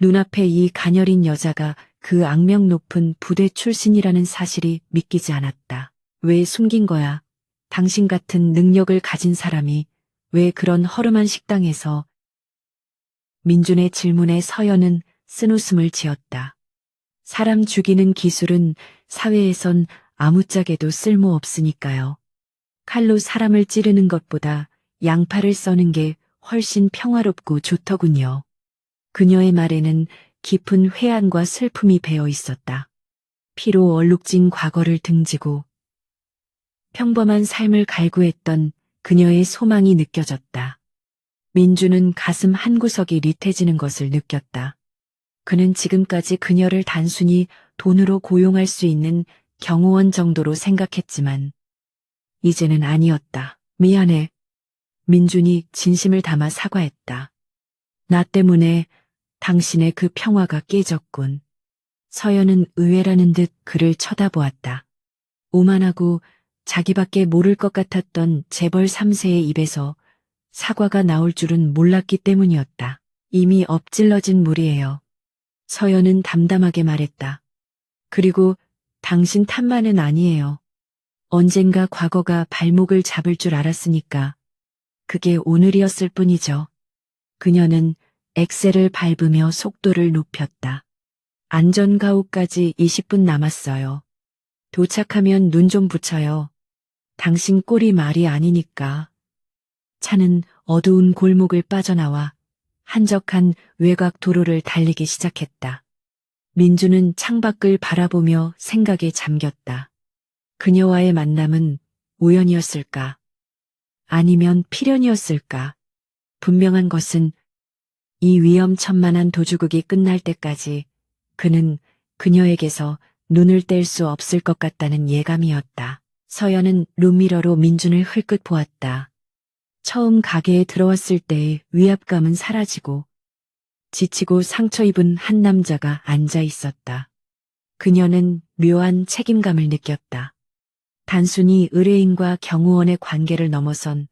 눈앞에 이 가녀린 여자가 그 악명 높은 부대 출신이라는 사실이 믿기지 않았다. 왜 숨긴 거야? 당신 같은 능력을 가진 사람이 왜 그런 허름한 식당에서. 민준의 질문에 서연은 쓴웃음을 지었다. 사람 죽이는 기술은 사회에선 아무짝에도 쓸모없으니까요. 칼로 사람을 찌르는 것보다 양팔을 써는 게 훨씬 평화롭고 좋더군요. 그녀의 말에는 깊은 회한과 슬픔이 배어 있었다. 피로 얼룩진 과거를 등지고 평범한 삶을 갈구했던 그녀의 소망이 느껴졌다. 민주는 가슴 한구석이 리태지는 것을 느꼈다. 그는 지금까지 그녀를 단순히 돈으로 고용할 수 있는 경호원 정도로 생각했지만 이제는 아니었다. 미안해. 민준이 진심을 담아 사과했다. 나 때문에 당신의 그 평화가 깨졌군. 서연은 의외라는 듯 그를 쳐다보았다. 오만하고 자기밖에 모를 것 같았던 재벌 3세의 입에서 사과가 나올 줄은 몰랐기 때문이었다. 이미 엎질러진 물이에요. 서연은 담담하게 말했다. 그리고 당신 탓만은 아니에요. 언젠가 과거가 발목을 잡을 줄 알았으니까 그게 오늘이었을 뿐이죠. 그녀는 엑셀을 밟으며 속도를 높였다. 안전가옥까지 20분 남았어요. 도착하면 눈 좀 붙여요. 당신 꼴이 말이 아니니까. 차는 어두운 골목을 빠져나와 한적한 외곽 도로를 달리기 시작했다. 민주는 창밖을 바라보며 생각에 잠겼다. 그녀와의 만남은 우연이었을까? 아니면 필연이었을까? 분명한 것은 이 위험천만한 도주국이 끝날 때까지 그는 그녀에게서 눈을 뗄 수 없을 것 같다는 예감이었다. 서연은 룸미러로 민준을 흘끗 보았다. 처음 가게에 들어왔을 때의 위압감은 사라지고 지치고 상처 입은 한 남자가 앉아 있었다. 그녀는 묘한 책임감을 느꼈다. 단순히 의뢰인과 경호원의 관계를 넘어선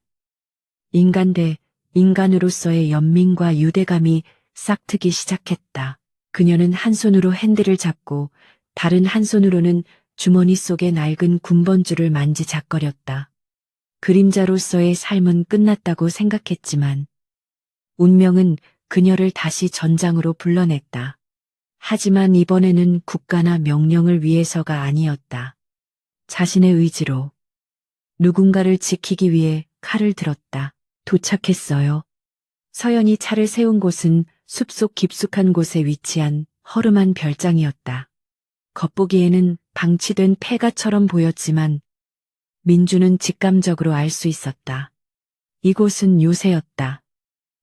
인간 대 인간으로서의 연민과 유대감이 싹트기 시작했다. 그녀는 한 손으로 핸들을 잡고 다른 한 손으로는 주머니 속의 낡은 군번줄을 만지작거렸다. 그림자로서의 삶은 끝났다고 생각했지만 운명은 그녀를 다시 전장으로 불러냈다. 하지만 이번에는 국가나 명령을 위해서가 아니었다. 자신의 의지로 누군가를 지키기 위해 칼을 들었다. 도착했어요. 서연이 차를 세운 곳은 숲속 깊숙한 곳에 위치한 허름한 별장이었다. 겉보기에는 방치된 폐가처럼 보였지만 민주는 직감적으로 알 수 있었다. 이곳은 요새였다.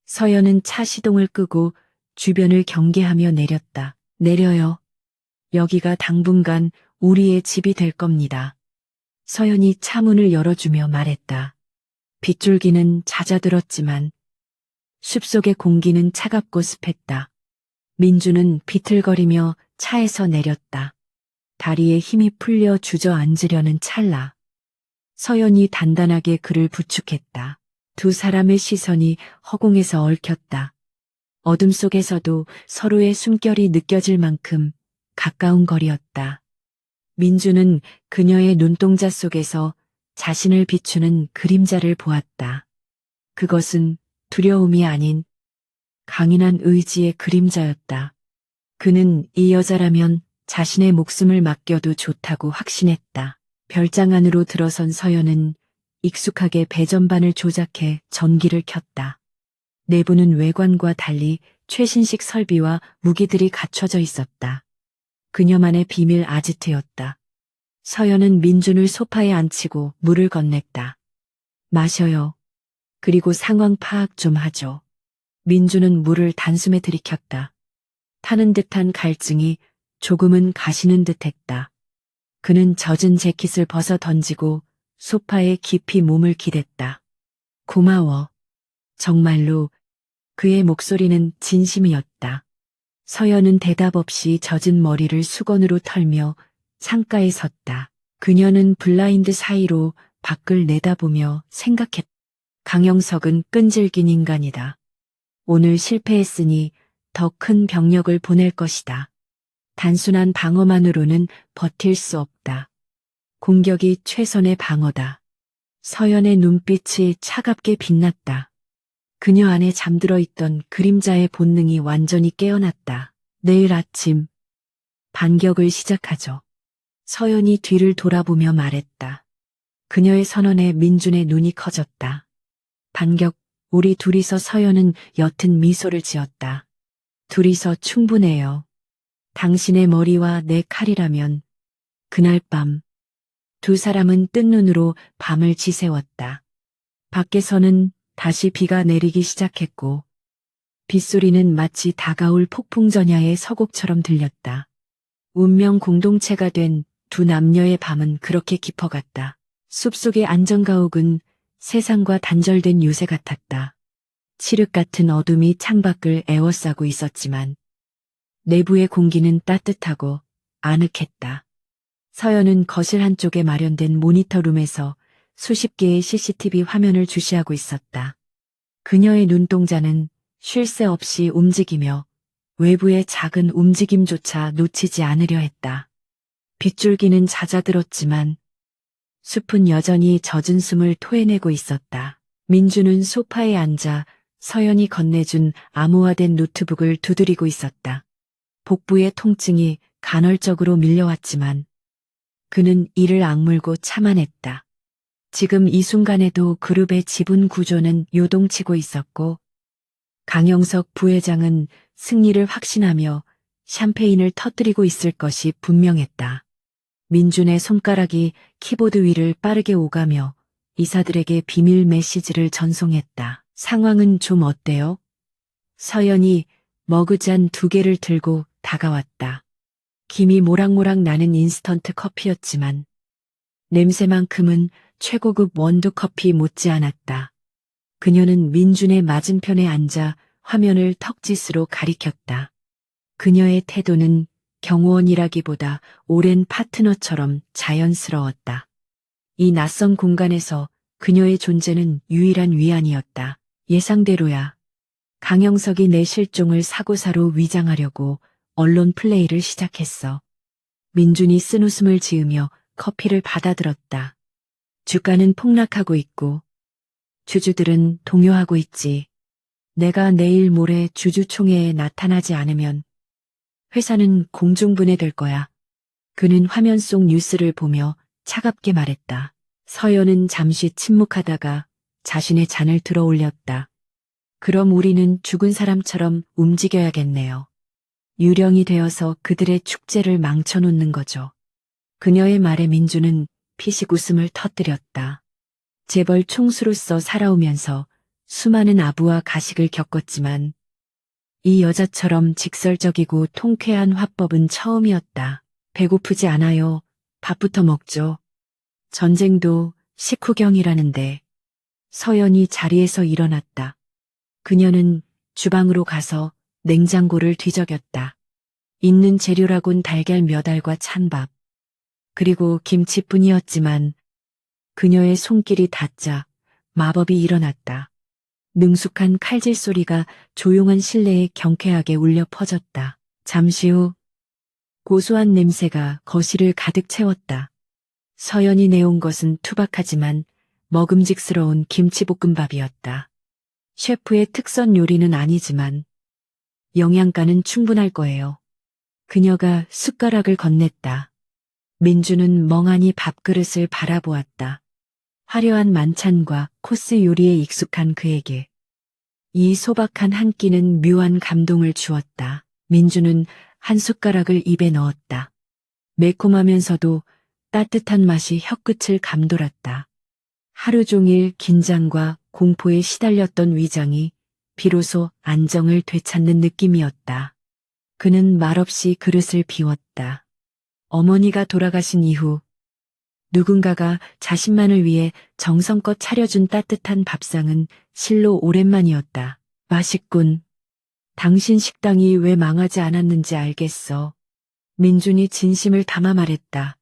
서연은 차 시동을 끄고 주변을 경계하며 내렸다. 내려요. 여기가 당분간 우리의 집이 될 겁니다. 서연이 차 문을 열어주며 말했다. 빗줄기는 잦아들었지만 숲속의 공기는 차갑고 습했다. 민주는 비틀거리며 차에서 내렸다. 다리에 힘이 풀려 주저앉으려는 찰나. 서연이 단단하게 그를 부축했다. 두 사람의 시선이 허공에서 얽혔다. 어둠 속에서도 서로의 숨결이 느껴질 만큼 가까운 거리였다. 민주는 그녀의 눈동자 속에서 자신을 비추는 그림자를 보았다. 그것은 두려움이 아닌 강인한 의지의 그림자였다. 그는 이 여자라면 자신의 목숨을 맡겨도 좋다고 확신했다. 별장 안으로 들어선 서연은 익숙하게 배전반을 조작해 전기를 켰다. 내부는 외관과 달리 최신식 설비와 무기들이 갖춰져 있었다. 그녀만의 비밀 아지트였다. 서연은 민준을 소파에 앉히고 물을 건넸다. 마셔요. 그리고 상황 파악 좀 하죠. 민준은 물을 단숨에 들이켰다. 타는 듯한 갈증이 조금은 가시는 듯했다. 그는 젖은 재킷을 벗어 던지고 소파에 깊이 몸을 기댔다. 고마워. 정말로 그의 목소리는 진심이었다. 서연은 대답 없이 젖은 머리를 수건으로 털며 창가에 섰다. 그녀는 블라인드 사이로 밖을 내다보며 생각했다. 강영석은 끈질긴 인간이다. 오늘 실패했으니 더 큰 병력을 보낼 것이다. 단순한 방어만으로는 버틸 수 없다. 공격이 최선의 방어다. 서연의 눈빛이 차갑게 빛났다. 그녀 안에 잠들어 있던 그림자의 본능이 완전히 깨어났다. 내일 아침 반격을 시작하죠. 서연이 뒤를 돌아보며 말했다. 그녀의 선언에 민준의 눈이 커졌다. 반격, 우리 둘이서. 서연은 옅은 미소를 지었다. 둘이서 충분해요. 당신의 머리와 내 칼이라면. 그날 밤 두 사람은 뜬 눈으로 밤을 지새웠다. 밖에서는 다시 비가 내리기 시작했고 빗소리는 마치 다가올 폭풍전야의 서곡처럼 들렸다. 운명 공동체가 된 두 남녀의 밤은 그렇게 깊어갔다. 숲속의 안전가옥은 세상과 단절된 요새 같았다. 칠흑 같은 어둠이 창밖을 에워싸고 있었지만 내부의 공기는 따뜻하고 아늑했다. 서연은 거실 한쪽에 마련된 모니터룸에서 수십 개의 CCTV 화면을 주시하고 있었다. 그녀의 눈동자는 쉴 새 없이 움직이며 외부의 작은 움직임조차 놓치지 않으려 했다. 빗줄기는 잦아들었지만 숲은 여전히 젖은 숨을 토해내고 있었다. 민주는 소파에 앉아 서연이 건네준 암호화된 노트북을 두드리고 있었다. 복부의 통증이 간헐적으로 밀려왔지만 그는 이를 악물고 참아냈다. 지금 이 순간에도 그룹의 지분 구조는 요동치고 있었고 강영석 부회장은 승리를 확신하며 샴페인을 터뜨리고 있을 것이 분명했다. 민준의 손가락이 키보드 위를 빠르게 오가며 이사들에게 비밀 메시지를 전송했다. 상황은 좀 어때요? 서연이 머그잔 2개를 들고 다가왔다. 김이 모락모락 나는 인스턴트 커피였지만 냄새만큼은 최고급 원두커피 못지않았다. 그녀는 민준의 맞은편에 앉아 화면을 턱짓으로 가리켰다. 그녀의 태도는 경호원이라기보다 오랜 파트너처럼 자연스러웠다. 이 낯선 공간에서 그녀의 존재는 유일한 위안이었다. 예상대로야. 강영석이 내 실종을 사고사로 위장하려고 언론 플레이를 시작했어. 민준이 쓴웃음을 지으며 커피를 받아들었다. 주가는 폭락하고 있고 주주들은 동요하고 있지. 내가 내일 모레 주주총회에 나타나지 않으면 회사는 공중분해될 거야. 그는 화면 속 뉴스를 보며 차갑게 말했다. 서연은 잠시 침묵하다가 자신의 잔을 들어 올렸다. 그럼 우리는 죽은 사람처럼 움직여야겠네요. 유령이 되어서 그들의 축제를 망쳐놓는 거죠. 그녀의 말에 민주는 피식 웃음을 터뜨렸다. 재벌 총수로서 살아오면서 수많은 아부와 가식을 겪었지만 이 여자처럼 직설적이고 통쾌한 화법은 처음이었다. 배고프지 않아요. 밥부터 먹죠. 전쟁도 식후경이라는데. 서연이 자리에서 일어났다. 그녀는 주방으로 가서 냉장고를 뒤적였다. 있는 재료라곤 달걀 몇 알과 찬밥, 그리고 김치뿐이었지만 그녀의 손길이 닿자 마법이 일어났다. 능숙한 칼질 소리가 조용한 실내에 경쾌하게 울려 퍼졌다. 잠시 후 고소한 냄새가 거실을 가득 채웠다. 서연이 내온 것은 투박하지만 먹음직스러운 김치볶음밥이었다. 셰프의 특선 요리는 아니지만 영양가는 충분할 거예요. 그녀가 숟가락을 건넸다. 민주는 멍하니 밥그릇을 바라보았다. 화려한 만찬과 코스 요리에 익숙한 그에게 이 소박한 한 끼는 묘한 감동을 주었다. 민주는 한 숟가락을 입에 넣었다. 매콤하면서도 따뜻한 맛이 혀끝을 감돌았다. 하루 종일 긴장과 공포에 시달렸던 위장이 비로소 안정을 되찾는 느낌이었다. 그는 말없이 그릇을 비웠다. 어머니가 돌아가신 이후 누군가가 자신만을 위해 정성껏 차려준 따뜻한 밥상은 실로 오랜만이었다. 맛있군. 당신 식당이 왜 망하지 않았는지 알겠어. 민준이 진심을 담아 말했다.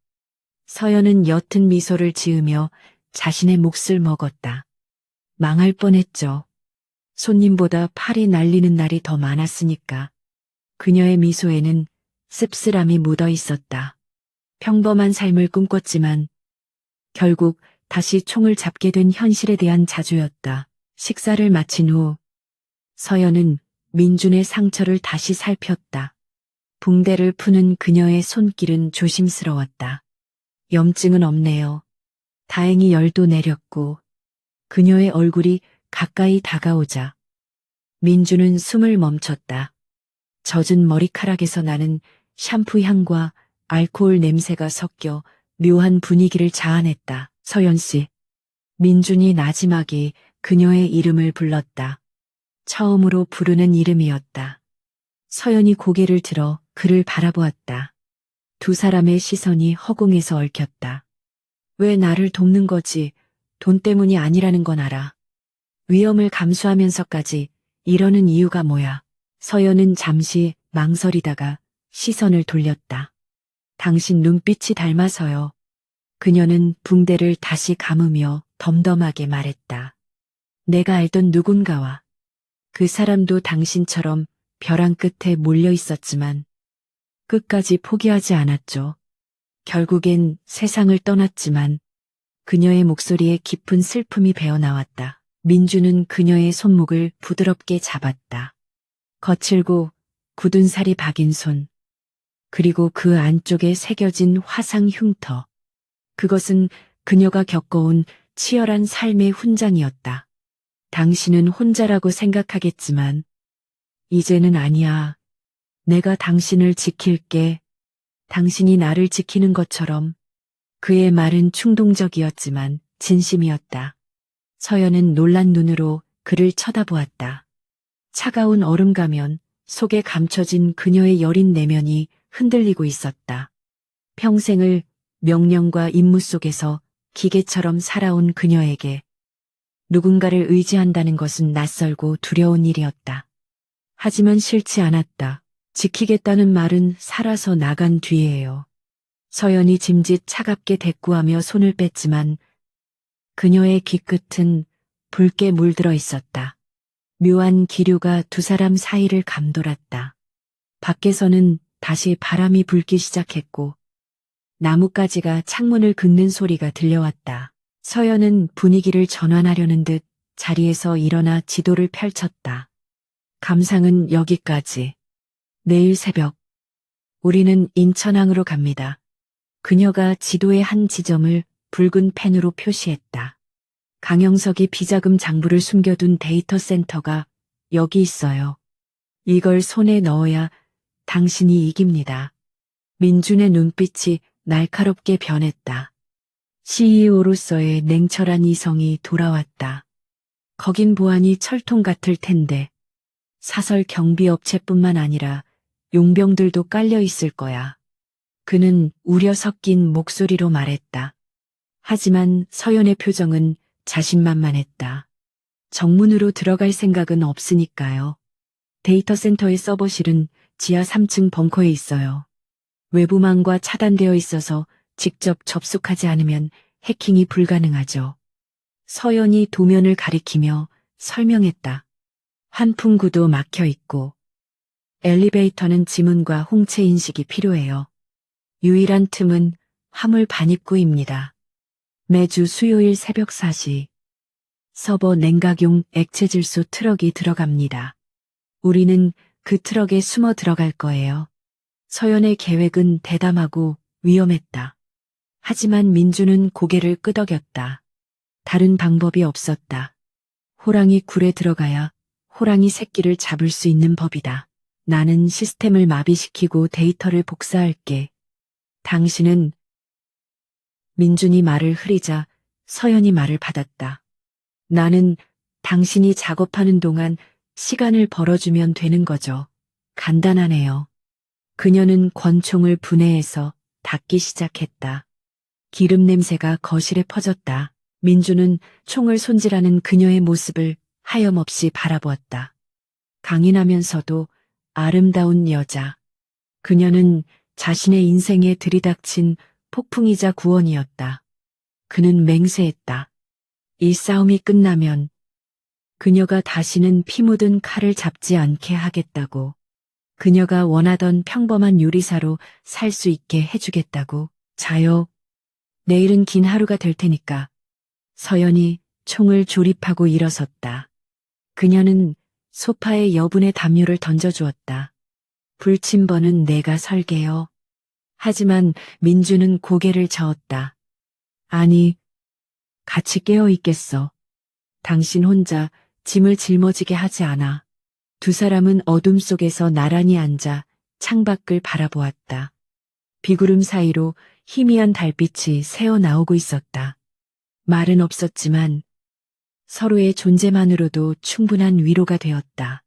서연은 옅은 미소를 지으며 자신의 몫을 먹었다. 망할 뻔했죠. 손님보다 팔이 날리는 날이 더 많았으니까. 그녀의 미소에는 씁쓸함이 묻어 있었다. 평범한 삶을 꿈꿨지만 결국 다시 총을 잡게 된 현실에 대한 자조였다. 식사를 마친 후 서연은 민준의 상처를 다시 살폈다. 붕대를 푸는 그녀의 손길은 조심스러웠다. 염증은 없네요. 다행히 열도 내렸고 그녀의 얼굴이 가까이 다가오자 민주는 숨을 멈췄다. 젖은 머리카락에서 나는 샴푸 향과 알코올 냄새가 섞여 묘한 분위기를 자아냈다. 서연 씨. 민준이 나지막이 그녀의 이름을 불렀다. 처음으로 부르는 이름이었다. 서연이 고개를 들어 그를 바라보았다. 두 사람의 시선이 허공에서 얽혔다. 왜 나를 돕는 거지? 돈 때문이 아니라는 건 알아. 위험을 감수하면서까지 이러는 이유가 뭐야? 서연은 잠시 망설이다가 시선을 돌렸다. 당신 눈빛이 닮아서요. 그녀는 붕대를 다시 감으며 덤덤하게 말했다. 내가 알던 누군가와 그 사람도 당신처럼 벼랑 끝에 몰려 있었지만 끝까지 포기하지 않았죠. 결국엔 세상을 떠났지만 그녀의 목소리에 깊은 슬픔이 배어나왔다. 민주는 그녀의 손목을 부드럽게 잡았다. 거칠고 굳은 살이 박인 손, 그리고 그 안쪽에 새겨진 화상 흉터. 그것은 그녀가 겪어온 치열한 삶의 훈장이었다. 당신은 혼자라고 생각하겠지만 이제는 아니야. 내가 당신을 지킬게. 당신이 나를 지키는 것처럼. 그의 말은 충동적이었지만 진심이었다. 서연은 놀란 눈으로 그를 쳐다보았다. 차가운 얼음 가면 속에 감춰진 그녀의 여린 내면이 흔들리고 있었다. 평생을 명령과 임무 속에서 기계처럼 살아온 그녀에게 누군가를 의지한다는 것은 낯설고 두려운 일이었다. 하지만 싫지 않았다. 지키겠다는 말은 살아서 나간 뒤에요. 서연이 짐짓 차갑게 대꾸하며 손을 뺐지만 그녀의 귀끝은 붉게 물들어 있었다. 묘한 기류가 두 사람 사이를 감돌았다. 밖에서는 다시 바람이 불기 시작했고 나뭇가지가 창문을 긁는 소리가 들려왔다. 서연은 분위기를 전환하려는 듯 자리에서 일어나 지도를 펼쳤다. 감상은 여기까지. 내일 새벽, 우리는 인천항으로 갑니다. 그녀가 지도의 한 지점을 붉은 펜으로 표시했다. 강영석이 비자금 장부를 숨겨둔 데이터 센터가 여기 있어요. 이걸 손에 넣어야 당신이 이깁니다. 민준의 눈빛이 날카롭게 변했다. CEO로서의 냉철한 이성이 돌아왔다. 거긴 보안이 철통 같을 텐데 사설 경비업체뿐만 아니라 용병들도 깔려 있을 거야. 그는 우려 섞인 목소리로 말했다. 하지만 서연의 표정은 자신만만했다. 정문으로 들어갈 생각은 없으니까요. 데이터 센터의 서버실은 지하 3층 벙커에 있어요. 외부망과 차단되어 있어서 직접 접속하지 않으면 해킹이 불가능하죠. 서연이 도면을 가리키며 설명했다. 환풍구도 막혀 있고 엘리베이터는 지문과 홍채 인식이 필요해요. 유일한 틈은 화물 반입구입니다. 매주 수요일 새벽 4시 서버 냉각용 액체질소 트럭이 들어갑니다. 우리는 그 트럭에 숨어 들어갈 거예요. 서연의 계획은 대담하고 위험했다. 하지만 민주는 고개를 끄덕였다. 다른 방법이 없었다. 호랑이 굴에 들어가야 호랑이 새끼를 잡을 수 있는 법이다. 나는 시스템을 마비시키고 데이터를 복사할게. 당신은 민준이 말을 흐리자 서연이 말을 받았다. 나는 당신이 작업하는 동안 시간을 벌어주면 되는 거죠. 간단하네요. 그녀는 권총을 분해해서 닦기 시작했다. 기름 냄새가 거실에 퍼졌다. 민주는 총을 손질하는 그녀의 모습을 하염없이 바라보았다. 강인하면서도 아름다운 여자. 그녀는 자신의 인생에 들이닥친 폭풍이자 구원이었다. 그는 맹세했다. 이 싸움이 끝나면 그녀가 다시는 피 묻은 칼을 잡지 않게 하겠다고. 그녀가 원하던 평범한 요리사로 살 수 있게 해주겠다고. 자요. 내일은 긴 하루가 될 테니까. 서연이 총을 조립하고 일어섰다. 그녀는 소파에 여분의 담요를 던져주었다. 불침번은 내가 설게요. 하지만 민주는 고개를 저었다. 아니, 같이 깨어 있겠어. 당신 혼자 짐을 짊어지게 하지 않아. 두 사람은 어둠 속에서 나란히 앉아 창밖을 바라보았다. 비구름 사이로 희미한 달빛이 새어나오고 있었다. 말은 없었지만 서로의 존재만으로도 충분한 위로가 되었다.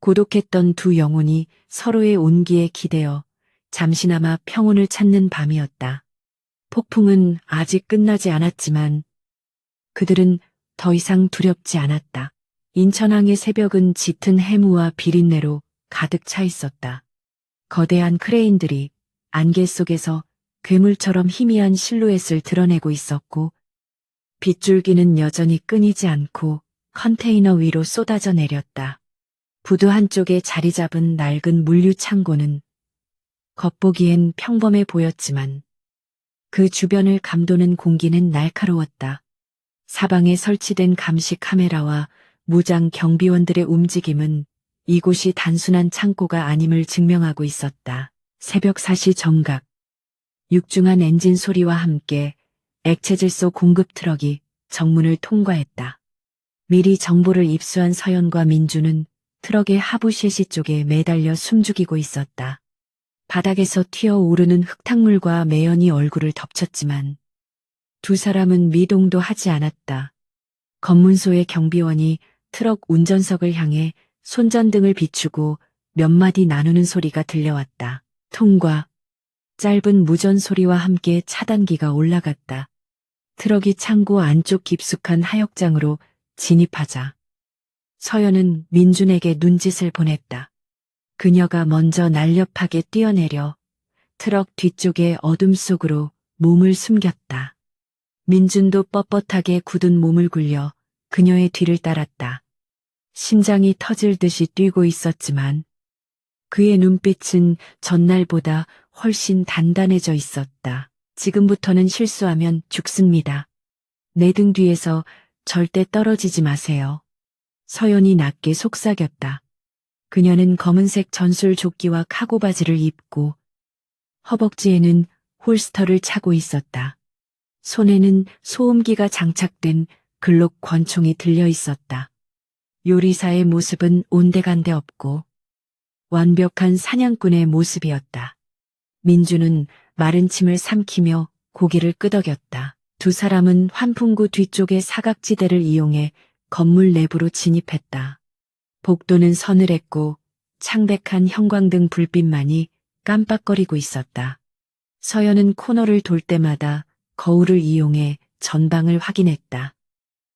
고독했던 두 영혼이 서로의 온기에 기대어 잠시나마 평온을 찾는 밤이었다. 폭풍은 아직 끝나지 않았지만 그들은 더 이상 두렵지 않았다. 인천항의 새벽은 짙은 해무와 비린내로 가득 차 있었다. 거대한 크레인들이 안개 속에서 괴물처럼 희미한 실루엣을 드러내고 있었고 빗줄기는 여전히 끊이지 않고 컨테이너 위로 쏟아져 내렸다. 부두 한쪽에 자리 잡은 낡은 물류 창고는 겉보기엔 평범해 보였지만 그 주변을 감도는 공기는 날카로웠다. 사방에 설치된 감시 카메라와 무장 경비원들의 움직임은 이곳이 단순한 창고가 아님을 증명하고 있었다. 새벽 4시 정각, 육중한 엔진 소리와 함께 액체질소 공급 트럭이 정문을 통과했다. 미리 정보를 입수한 서연과 민주는 트럭의 하부 셰시 쪽에 매달려 숨죽이고 있었다. 바닥에서 튀어오르는 흙탕물과 매연이 얼굴을 덮쳤지만 두 사람은 미동도 하지 않았다. 검문소의 경비원이 트럭 운전석을 향해 손전등을 비추고 몇 마디 나누는 소리가 들려왔다. 통과. 짧은 무전 소리와 함께 차단기가 올라갔다. 트럭이 창고 안쪽 깊숙한 하역장으로 진입하자 서연은 민준에게 눈짓을 보냈다. 그녀가 먼저 날렵하게 뛰어내려 트럭 뒤쪽의 어둠 속으로 몸을 숨겼다. 민준도 뻣뻣하게 굳은 몸을 굴려 그녀의 뒤를 따랐다. 심장이 터질 듯이 뛰고 있었지만 그의 눈빛은 전날보다 훨씬 단단해져 있었다. 지금부터는 실수하면 죽습니다. 내 등 뒤에서 절대 떨어지지 마세요. 서연이 낮게 속삭였다. 그녀는 검은색 전술 조끼와 카고 바지를 입고 허벅지에는 홀스터를 차고 있었다. 손에는 소음기가 장착된 글록 권총이 들려 있었다. 요리사의 모습은 온데간데 없고 완벽한 사냥꾼의 모습이었다. 민주는 마른 침을 삼키며 고개를 끄덕였다. 두 사람은 환풍구 뒤쪽의 사각지대를 이용해 건물 내부로 진입했다. 복도는 서늘했고 창백한 형광등 불빛만이 깜빡거리고 있었다. 서연은 코너를 돌 때마다 거울을 이용해 전방을 확인했다.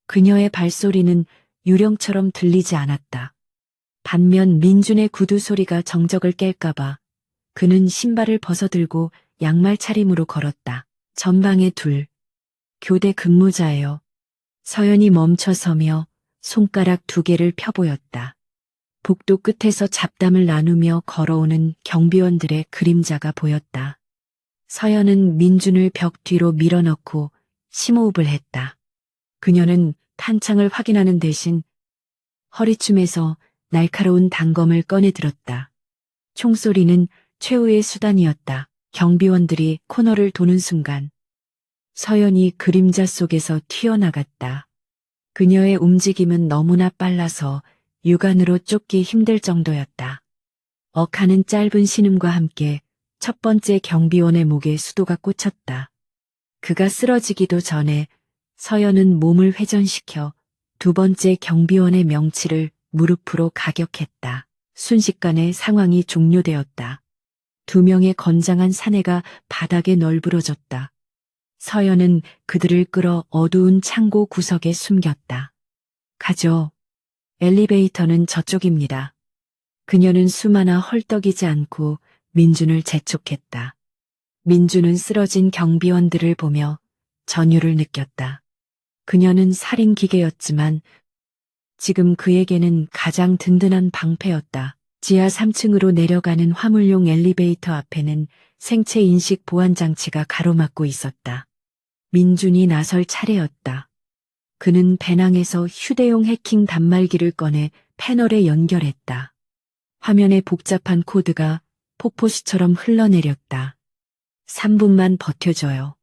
그녀의 발소리는 유령처럼 들리지 않았다. 반면 민준의 구두 소리가 정적을 깰까봐 그는 신발을 벗어들고 양말 차림으로 걸었다. 전방에 둘. 교대 근무자예요. 서연이 멈춰서며 손가락 두 개를 펴보였다. 복도 끝에서 잡담을 나누며 걸어오는 경비원들의 그림자가 보였다. 서연은 민준을 벽 뒤로 밀어넣고 심호흡을 했다. 그녀는 탄창을 확인하는 대신 허리춤에서 날카로운 단검을 꺼내 들었다. 총소리는 최후의 수단이었다. 경비원들이 코너를 도는 순간 서연이 그림자 속에서 튀어나갔다. 그녀의 움직임은 너무나 빨라서 육안으로 쫓기 힘들 정도였다. 억하는 짧은 신음과 함께 첫 번째 경비원의 목에 수도가 꽂혔다. 그가 쓰러지기도 전에 서연은 몸을 회전시켜 두 번째 경비원의 명치를 무릎으로 가격했다. 순식간에 상황이 종료되었다. 두 명의 건장한 사내가 바닥에 널브러졌다. 서연은 그들을 끌어 어두운 창고 구석에 숨겼다. 가죠. 엘리베이터는 저쪽입니다. 그녀는 수마나 헐떡이지 않고 민준을 재촉했다. 민준은 쓰러진 경비원들을 보며 전율을 느꼈다. 그녀는 살인 기계였지만 지금 그에게는 가장 든든한 방패였다. 지하 3층으로 내려가는 화물용 엘리베이터 앞에는 생체 인식 보안 장치가 가로막고 있었다. 민준이 나설 차례였다. 그는 배낭에서 휴대용 해킹 단말기를 꺼내 패널에 연결했다. 화면에 복잡한 코드가 폭포수처럼 흘러내렸다. 3분만 버텨줘요.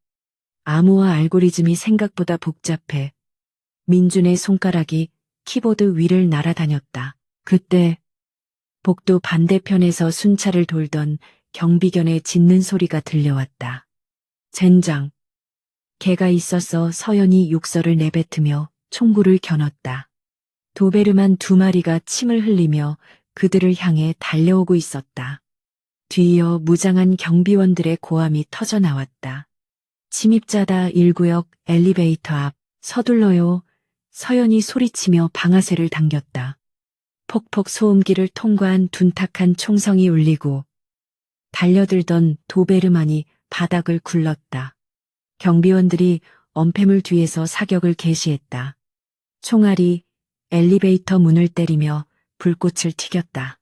암호화 알고리즘이 생각보다 복잡해. 민준의 손가락이 키보드 위를 날아다녔다. 그때 복도 반대편에서 순찰을 돌던 경비견의 짖는 소리가 들려왔다. 젠장. 개가 있어서 서연이 욕설을 내뱉으며 총구를 겨눴다. 도베르만 두 마리가 침을 흘리며 그들을 향해 달려오고 있었다. 뒤이어 무장한 경비원들의 고함이 터져나왔다. 침입자다 1구역 엘리베이터 앞 서둘러요. 서연이 소리치며 방아쇠를 당겼다. 폭폭 소음기를 통과한 둔탁한 총성이 울리고 달려들던 도베르만이 바닥을 굴렀다. 경비원들이 엄폐물 뒤에서 사격을 개시했다. 총알이 엘리베이터 문을 때리며 불꽃을 튀겼다.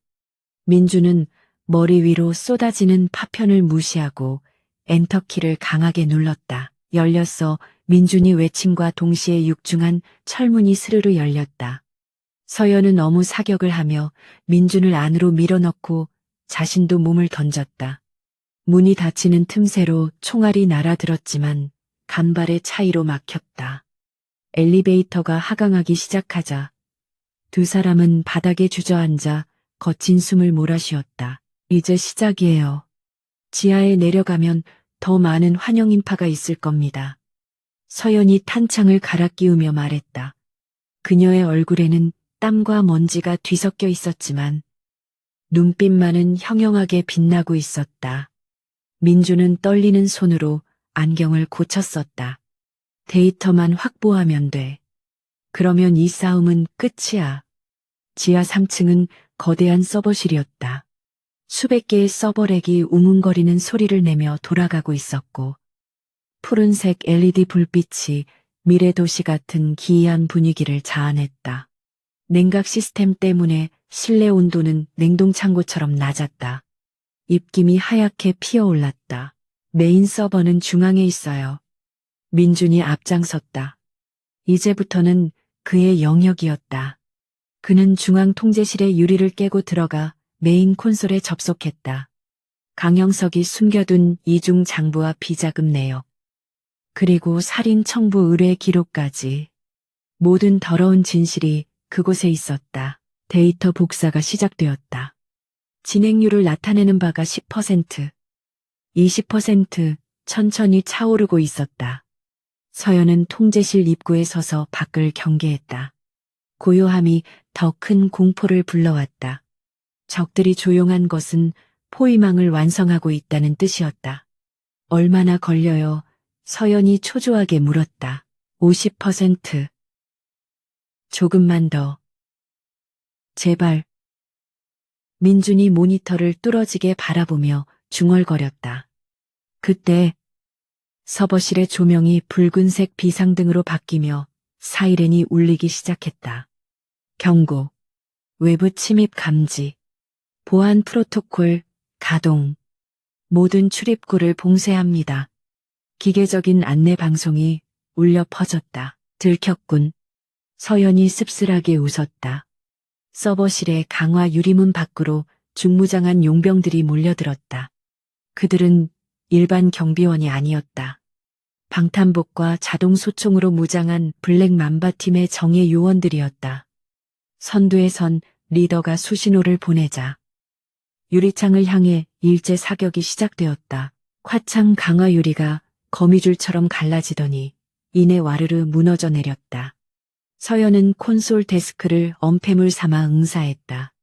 민주는 머리 위로 쏟아지는 파편을 무시하고 엔터키를 강하게 눌렀다. 열렸어. 민준이 외침과 동시에 육중한 철문이 스르르 열렸다. 서연은 너무 사격을 하며 민준을 안으로 밀어넣고 자신도 몸을 던졌다. 문이 닫히는 틈새로 총알이 날아들었지만 간발의 차이로 막혔다. 엘리베이터가 하강하기 시작하자 두 사람은 바닥에 주저앉아 거친 숨을 몰아쉬었다. 이제 시작이에요. 지하에 내려가면 더 많은 환영 인파가 있을 겁니다. 서연이 탄창을 갈아 끼우며 말했다. 그녀의 얼굴에는 땀과 먼지가 뒤섞여 있었지만 눈빛만은 형형하게 빛나고 있었다. 민주는 떨리는 손으로 안경을 고쳤었다. 데이터만 확보하면 돼. 그러면 이 싸움은 끝이야. 지하 3층은 거대한 서버실이었다. 수백 개의 서버렉이 우문거리는 소리를 내며 돌아가고 있었고 푸른색 LED 불빛이 미래도시 같은 기이한 분위기를 자아냈다. 냉각 시스템 때문에 실내 온도는 냉동창고처럼 낮았다. 입김이 하얗게 피어올랐다. 메인 서버는 중앙에 있어요. 민준이 앞장섰다. 이제부터는 그의 영역이었다. 그는 중앙 통제실의 유리를 깨고 들어가 메인 콘솔에 접속했다. 강영석이 숨겨둔 이중 장부와 비자금 내역, 그리고 살인 청부 의뢰 기록까지. 모든 더러운 진실이 그곳에 있었다. 데이터 복사가 시작되었다. 진행률을 나타내는 바가 10%, 20% 천천히 차오르고 있었다. 서연은 통제실 입구에 서서 밖을 경계했다. 고요함이 더 큰 공포를 불러왔다. 적들이 조용한 것은 포위망을 완성하고 있다는 뜻이었다. 얼마나 걸려요? 서연이 초조하게 물었다. 50%. 조금만 더. 제발. 민준이 모니터를 뚫어지게 바라보며 중얼거렸다. 그때 서버실의 조명이 붉은색 비상등으로 바뀌며 사이렌이 울리기 시작했다. 경고. 외부 침입 감지. 보안 프로토콜 가동. 모든 출입구를 봉쇄합니다. 기계적인 안내 방송이 울려 퍼졌다. 들켰군. 서연이 씁쓸하게 웃었다. 서버실의 강화 유리문 밖으로 중무장한 용병들이 몰려들었다. 그들은 일반 경비원이 아니었다. 방탄복과 자동 소총으로 무장한 블랙 맘바 팀의 정예 요원들이었다. 선두에 선 리더가 수신호를 보내자 유리창을 향해 일제 사격이 시작되었다. 화창 강화 유리가 거미줄처럼 갈라지더니 이내 와르르 무너져 내렸다. 서연은 콘솔 데스크를 엄폐물 삼아 응사했다.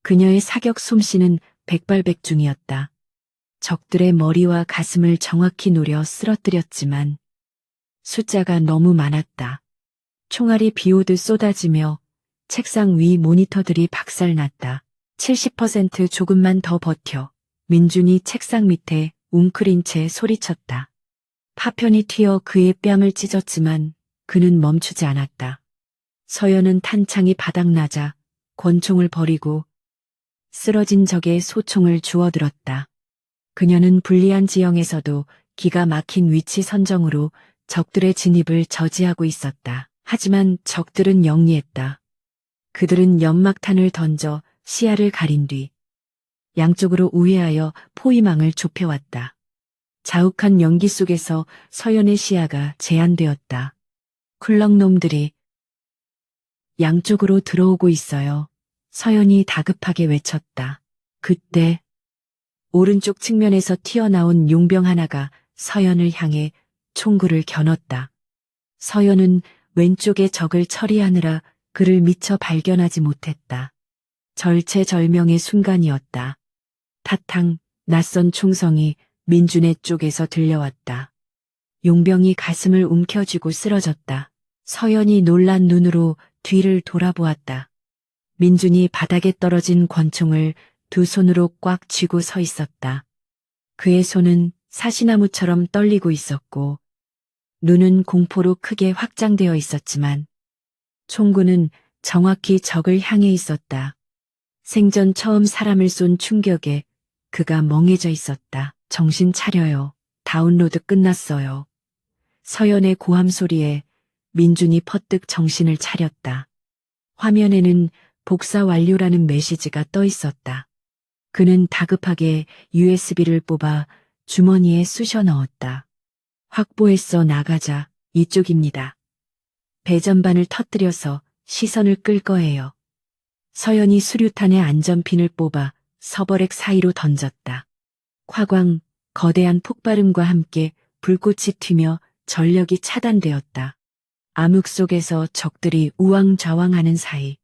그녀의 사격 솜씨는 백발백중이었다. 적들의 머리와 가슴을 정확히 노려 쓰러뜨렸지만 숫자가 너무 많았다. 총알이 비오듯 쏟아지며 책상 위 모니터들이 박살났다. 70% 조금만 더 버텨. 민준이 책상 밑에 웅크린 채 소리쳤다. 파편이 튀어 그의 뺨을 찢었지만 그는 멈추지 않았다. 서연은 탄창이 바닥나자 권총을 버리고 쓰러진 적의 소총을 주워들었다. 그녀는 불리한 지형에서도 기가 막힌 위치 선정으로 적들의 진입을 저지하고 있었다. 하지만 적들은 영리했다. 그들은 연막탄을 던져 시야를 가린 뒤 양쪽으로 우회하여 포위망을 좁혀왔다. 자욱한 연기 속에서 서연의 시야가 제한되었다. 쿨렁놈들이 양쪽으로 들어오고 있어요. 서연이 다급하게 외쳤다. 그때 오른쪽 측면에서 튀어나온 용병 하나가 서연을 향해 총구를 겨눴다. 서연은 왼쪽의 적을 처리하느라 그를 미처 발견하지 못했다. 절체절명의 순간이었다. 타탕, 낯선 총성이 민준의 쪽에서 들려왔다. 용병이 가슴을 움켜쥐고 쓰러졌다. 서연이 놀란 눈으로 뒤를 돌아보았다. 민준이 바닥에 떨어진 권총을 두 손으로 꽉 쥐고 서 있었다. 그의 손은 사시나무처럼 떨리고 있었고 눈은 공포로 크게 확장되어 있었지만 총구는 정확히 적을 향해 있었다. 생전 처음 사람을 쏜 충격에 그가 멍해져 있었다. 정신 차려요. 다운로드 끝났어요. 서연의 고함 소리에 민준이 퍼뜩 정신을 차렸다. 화면에는 복사 완료라는 메시지가 떠 있었다. 그는 다급하게 USB를 뽑아 주머니에 쑤셔 넣었다. 확보했어 나가자. 이쪽입니다. 배전반을 터뜨려서 시선을 끌 거예요. 서연이 수류탄의 안전핀을 뽑아 서버렉 사이로 던졌다. 화광, 거대한 폭발음과 함께 불꽃이 튀며 전력이 차단되었다. 암흑 속에서 적들이 우왕좌왕하는 사이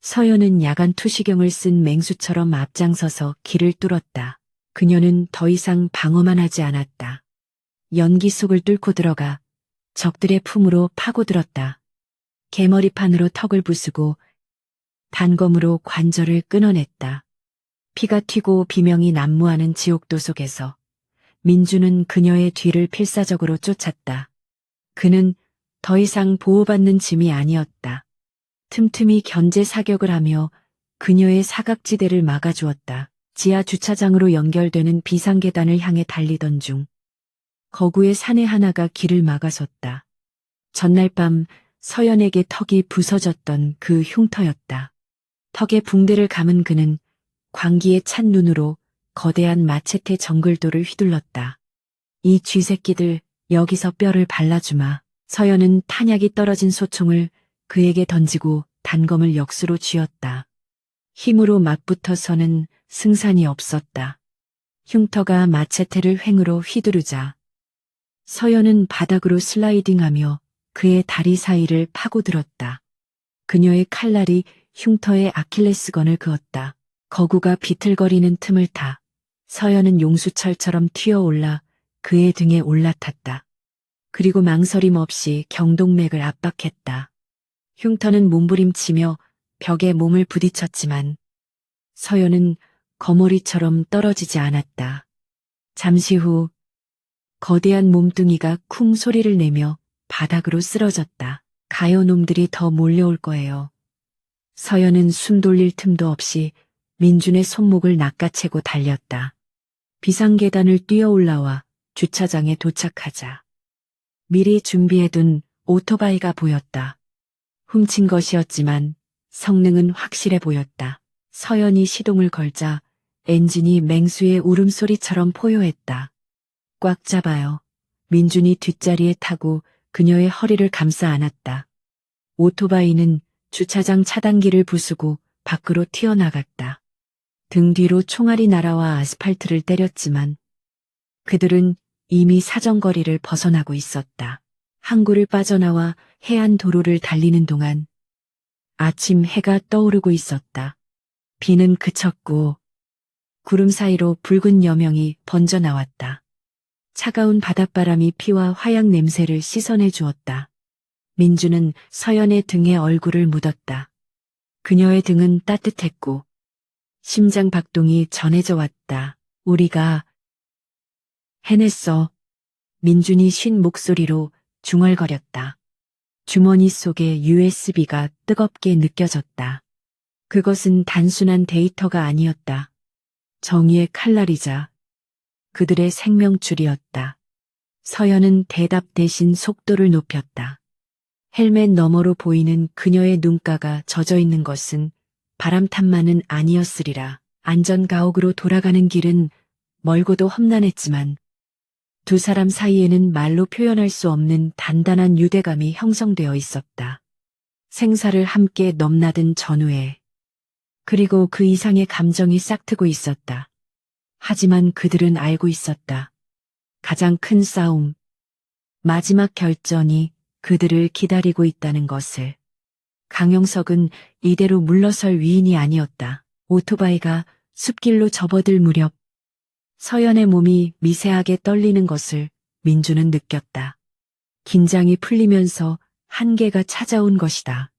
서연은 야간 투시경을 쓴 맹수처럼 앞장서서 길을 뚫었다. 그녀는 더 이상 방어만 하지 않았다. 연기 속을 뚫고 들어가 적들의 품으로 파고들었다. 개머리판으로 턱을 부수고 단검으로 관절을 끊어냈다. 피가 튀고 비명이 난무하는 지옥도 속에서 민주는 그녀의 뒤를 필사적으로 쫓았다. 그는 더 이상 보호받는 짐이 아니었다. 틈틈이 견제 사격을 하며 그녀의 사각지대를 막아주었다. 지하 주차장으로 연결되는 비상계단을 향해 달리던 중 거구의 사내 하나가 길을 막아섰다. 전날 밤 서연에게 턱이 부서졌던 그 흉터였다. 턱에 붕대를 감은 그는 광기에 찬 눈으로 거대한 마체테 정글도를 휘둘렀다. 이 쥐새끼들, 여기서 뼈를 발라주마. 서연은 탄약이 떨어진 소총을 그에게 던지고 단검을 역수로 쥐었다. 힘으로 맞붙어서는 승산이 없었다. 흉터가 마체테를 횡으로 휘두르자 서연은 바닥으로 슬라이딩하며 그의 다리 사이를 파고들었다. 그녀의 칼날이 흉터의 아킬레스건을 그었다. 거구가 비틀거리는 틈을 타 서연은 용수철처럼 튀어올라 그의 등에 올라탔다. 그리고 망설임 없이 경동맥을 압박했다. 흉터는 몸부림치며 벽에 몸을 부딪혔지만 서연은 거머리처럼 떨어지지 않았다. 잠시 후 거대한 몸뚱이가 쿵 소리를 내며 바닥으로 쓰러졌다. 가요놈들이 더 몰려올 거예요. 서연은 숨 돌릴 틈도 없이 민준의 손목을 낚아채고 달렸다. 비상계단을 뛰어 올라와 주차장에 도착하자 미리 준비해둔 오토바이가 보였다. 훔친 것이었지만 성능은 확실해 보였다. 서연이 시동을 걸자 엔진이 맹수의 울음소리처럼 포효했다. 꽉 잡아요. 민준이 뒷자리에 타고 그녀의 허리를 감싸 안았다. 오토바이는 주차장 차단기를 부수고 밖으로 튀어나갔다. 등 뒤로 총알이 날아와 아스팔트를 때렸지만 그들은 이미 사정거리를 벗어나고 있었다. 항구를 빠져나와 해안 도로를 달리는 동안 아침 해가 떠오르고 있었다. 비는 그쳤고 구름 사이로 붉은 여명이 번져 나왔다. 차가운 바닷바람이 피와 화약 냄새를 씻어내 주었다. 민주는 서연의 등에 얼굴을 묻었다. 그녀의 등은 따뜻했고 심장 박동이 전해져 왔다. 우리가 해냈어. 민준이 쉰 목소리로 중얼거렸다. 주머니 속에 USB가 뜨겁게 느껴졌다. 그것은 단순한 데이터가 아니었다. 정의의 칼날이자 그들의 생명줄이었다. 서연은 대답 대신 속도를 높였다. 헬멧 너머로 보이는 그녀의 눈가가 젖어 있는 것은 바람탄만은 아니었으리라. 안전가옥으로 돌아가는 길은 멀고도 험난했지만 두 사람 사이에는 말로 표현할 수 없는 단단한 유대감이 형성되어 있었다. 생사를 함께 넘나든 전후에 그리고 그 이상의 감정이 싹트고 있었다. 하지만 그들은 알고 있었다. 가장 큰 싸움, 마지막 결전이 그들을 기다리고 있다는 것을. 강영석은 이대로 물러설 위인이 아니었다. 오토바이가 숲길로 접어들 무렵 서연의 몸이 미세하게 떨리는 것을 민주는 느꼈다. 긴장이 풀리면서 한계가 찾아온 것이다.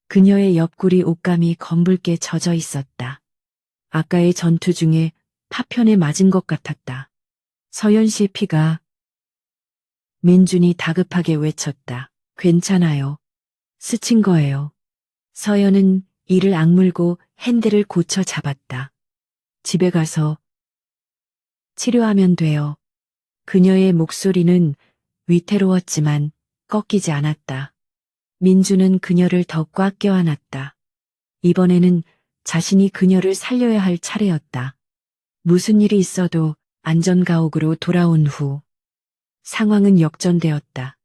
그녀의 옆구리 옷감이 검붉게 젖어 있었다. 아까의 전투 중에 파편에 맞은 것 같았다. 서연 씨의 피가. 민준이 다급하게 외쳤다. 괜찮아요. 스친 거예요. 서연은 이를 악물고 핸들을 고쳐 잡았다. 집에 가서 치료하면 돼요. 그녀의 목소리는 위태로웠지만 꺾이지 않았다. 민주는 그녀를 더 꽉 껴안았다. 이번에는 자신이 그녀를 살려야 할 차례였다. 무슨 일이 있어도 안전가옥으로 돌아온 후 상황은 역전되었다.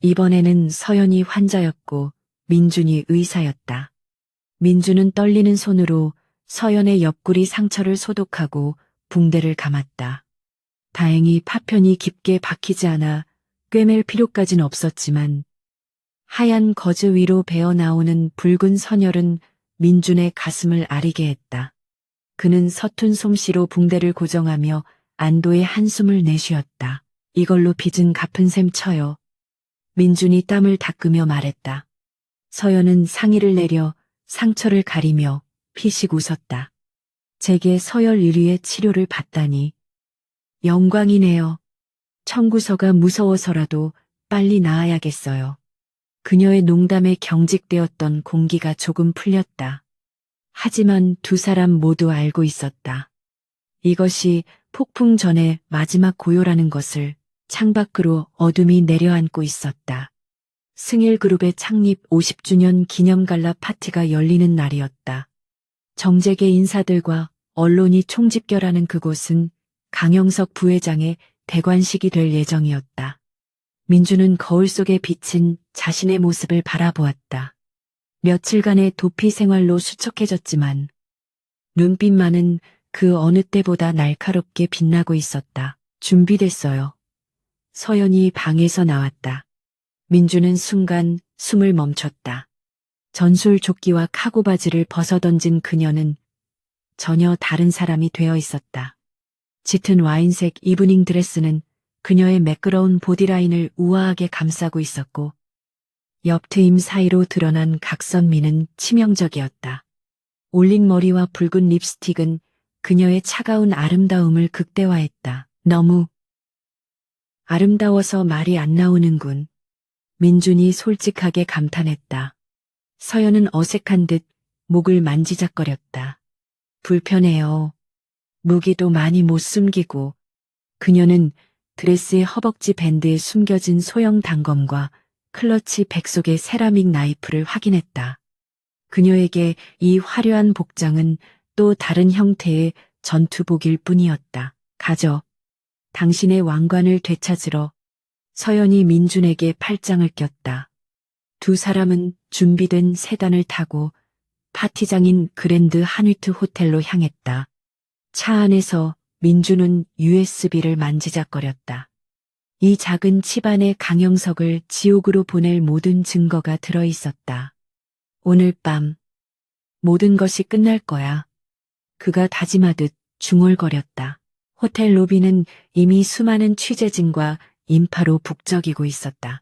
이번에는 서연이 환자였고 민준이 의사였다. 민준은 떨리는 손으로 서연의 옆구리 상처를 소독하고 붕대를 감았다. 다행히 파편이 깊게 박히지 않아 꿰맬 필요까진 없었지만 하얀 거즈 위로 배어나오는 붉은 선혈은 민준의 가슴을 아리게 했다. 그는 서툰 솜씨로 붕대를 고정하며 안도의 한숨을 내쉬었다. 이걸로 빚은 갚은 셈 쳐요. 민준이 땀을 닦으며 말했다. 서연은 상의를 내려 상처를 가리며 피식 웃었다. 제게 서열 1위의 치료를 받다니. 영광이네요. 청구서가 무서워서라도 빨리 나아야겠어요. 그녀의 농담에 경직되었던 공기가 조금 풀렸다. 하지만 두 사람 모두 알고 있었다. 이것이 폭풍 전의 마지막 고요라는 것을. 창밖으로 어둠이 내려앉고 있었다. 승일그룹의 창립 50주년 기념갈라 파티가 열리는 날이었다. 정재계 인사들과 언론이 총집결하는 그곳은 강영석 부회장의 대관식이 될 예정이었다. 민주는 거울 속에 비친 자신의 모습을 바라보았다. 며칠간의 도피 생활로 수척해졌지만 눈빛만은 그 어느 때보다 날카롭게 빛나고 있었다. 준비됐어요. 서연이 방에서 나왔다. 민주는 순간 숨을 멈췄다. 전술 조끼와 카고 바지를 벗어던진 그녀는 전혀 다른 사람이 되어 있었다. 짙은 와인색 이브닝 드레스는 그녀의 매끄러운 보디라인을 우아하게 감싸고 있었고 옆 트임 사이로 드러난 각선미는 치명적이었다. 올린 머리와 붉은 립스틱은 그녀의 차가운 아름다움을 극대화했다. 너무 아름다워서 말이 안 나오는군. 민준이 솔직하게 감탄했다. 서연은 어색한 듯 목을 만지작거렸다. 불편해요. 무기도 많이 못 숨기고 그녀는 드레스의 허벅지 밴드에 숨겨진 소형 단검과 클러치 백 속의 세라믹 나이프를 확인했다. 그녀에게 이 화려한 복장은 또 다른 형태의 전투복일 뿐이었다. 가져. 당신의 왕관을 되찾으러 서연이 민준에게 팔짱을 꼈다. 두 사람은 준비된 세단을 타고 파티장인 그랜드 한위트 호텔로 향했다. 차 안에서 민준은 USB를 만지작거렸다. 이 작은 칩안에 강영석을 지옥으로 보낼 모든 증거가 들어 있었다. 오늘 밤 모든 것이 끝날 거야. 그가 다짐하듯 중얼거렸다. 호텔 로비는 이미 수많은 취재진과 인파로 북적이고 있었다.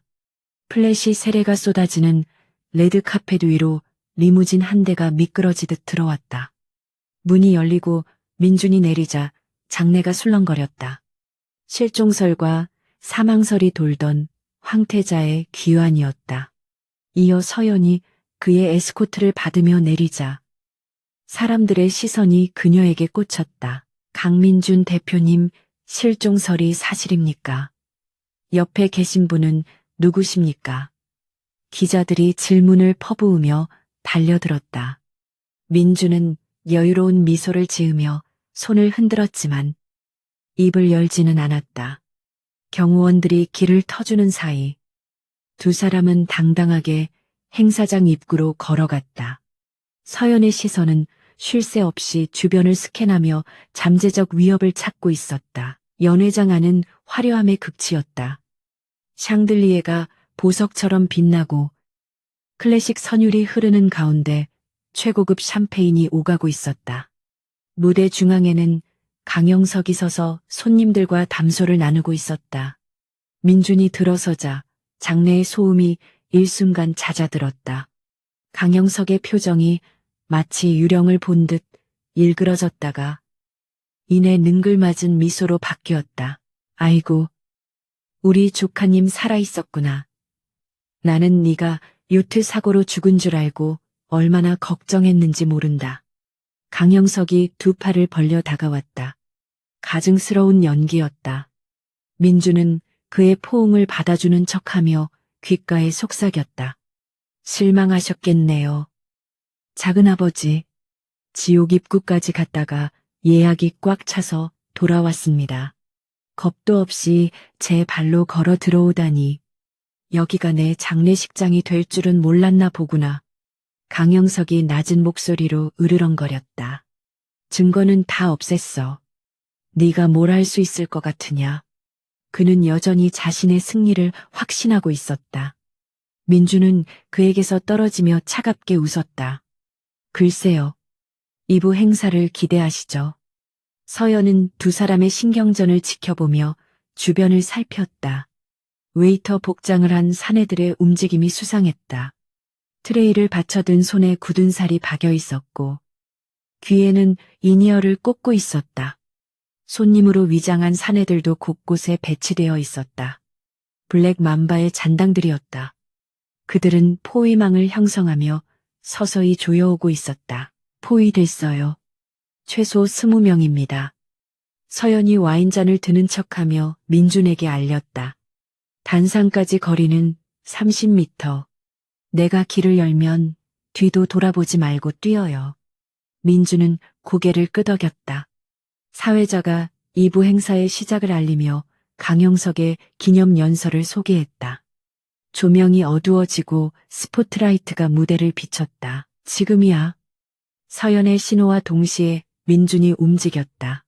플래시 세례가 쏟아지는 레드카펫 위로 리무진 한 대가 미끄러지듯 들어왔다. 문이 열리고 민준이 내리자 장내가 술렁거렸다. 실종설과 사망설이 돌던 황태자의 귀환이었다. 이어 서연이 그의 에스코트를 받으며 내리자 사람들의 시선이 그녀에게 꽂혔다. 강민준 대표님, 실종설이 사실입니까? 옆에 계신 분은 누구십니까? 기자들이 질문을 퍼부으며 달려들었다. 민준은 여유로운 미소를 지으며 손을 흔들었지만 입을 열지는 않았다. 경호원들이 길을 터주는 사이 두 사람은 당당하게 행사장 입구로 걸어갔다. 서연의 시선은 쉴 새 없이 주변을 스캔하며 잠재적 위협을 찾고 있었다. 연회장 안은 화려함의 극치였다. 샹들리에가 보석처럼 빛나고 클래식 선율이 흐르는 가운데 최고급 샴페인이 오가고 있었다. 무대 중앙에는 강영석이 서서 손님들과 담소를 나누고 있었다. 민준이 들어서자 장내의 소음이 일순간 잦아들었다. 강영석의 표정이 마치 유령을 본 듯 일그러졌다가 이내 능글맞은 미소로 바뀌었다. 아이고, 우리 조카님 살아있었구나. 나는 네가 요트 사고로 죽은 줄 알고 얼마나 걱정했는지 모른다. 강영석이 두 팔을 벌려 다가왔다. 가증스러운 연기였다. 민주는 그의 포옹을 받아주는 척하며 귓가에 속삭였다. 실망하셨겠네요. 작은아버지, 지옥 입구까지 갔다가 예약이 꽉 차서 돌아왔습니다. 겁도 없이 제 발로 걸어 들어오다니 여기가 내 장례식장이 될 줄은 몰랐나 보구나. 강영석이 낮은 목소리로 으르렁거렸다. 증거는 다 없앴어. 네가 뭘 할 수 있을 것 같으냐. 그는 여전히 자신의 승리를 확신하고 있었다. 민주는 그에게서 떨어지며 차갑게 웃었다. 글쎄요. 2부 행사를 기대하시죠. 서연은 두 사람의 신경전을 지켜보며 주변을 살폈다. 웨이터 복장을 한 사내들의 움직임이 수상했다. 트레이를 받쳐든 손에 굳은 살이 박여 있었고 귀에는 이니어를 꽂고 있었다. 손님으로 위장한 사내들도 곳곳에 배치되어 있었다. 블랙 맘바의 잔당들이었다. 그들은 포위망을 형성하며 서서히 조여오고 있었다. 포위됐어요. 최소 20명입니다. 서연이 와인잔을 드는 척하며 민준에게 알렸다. 단상까지 거리는 30m. 내가 길을 열면 뒤도 돌아보지 말고 뛰어요. 민주는 고개를 끄덕였다. 사회자가 2부 행사의 시작을 알리며 강영석의 기념 연설을 소개했다. 조명이 어두워지고 스포트라이트가 무대를 비췄다. 지금이야. 서연의 신호와 동시에 민준이 움직였다.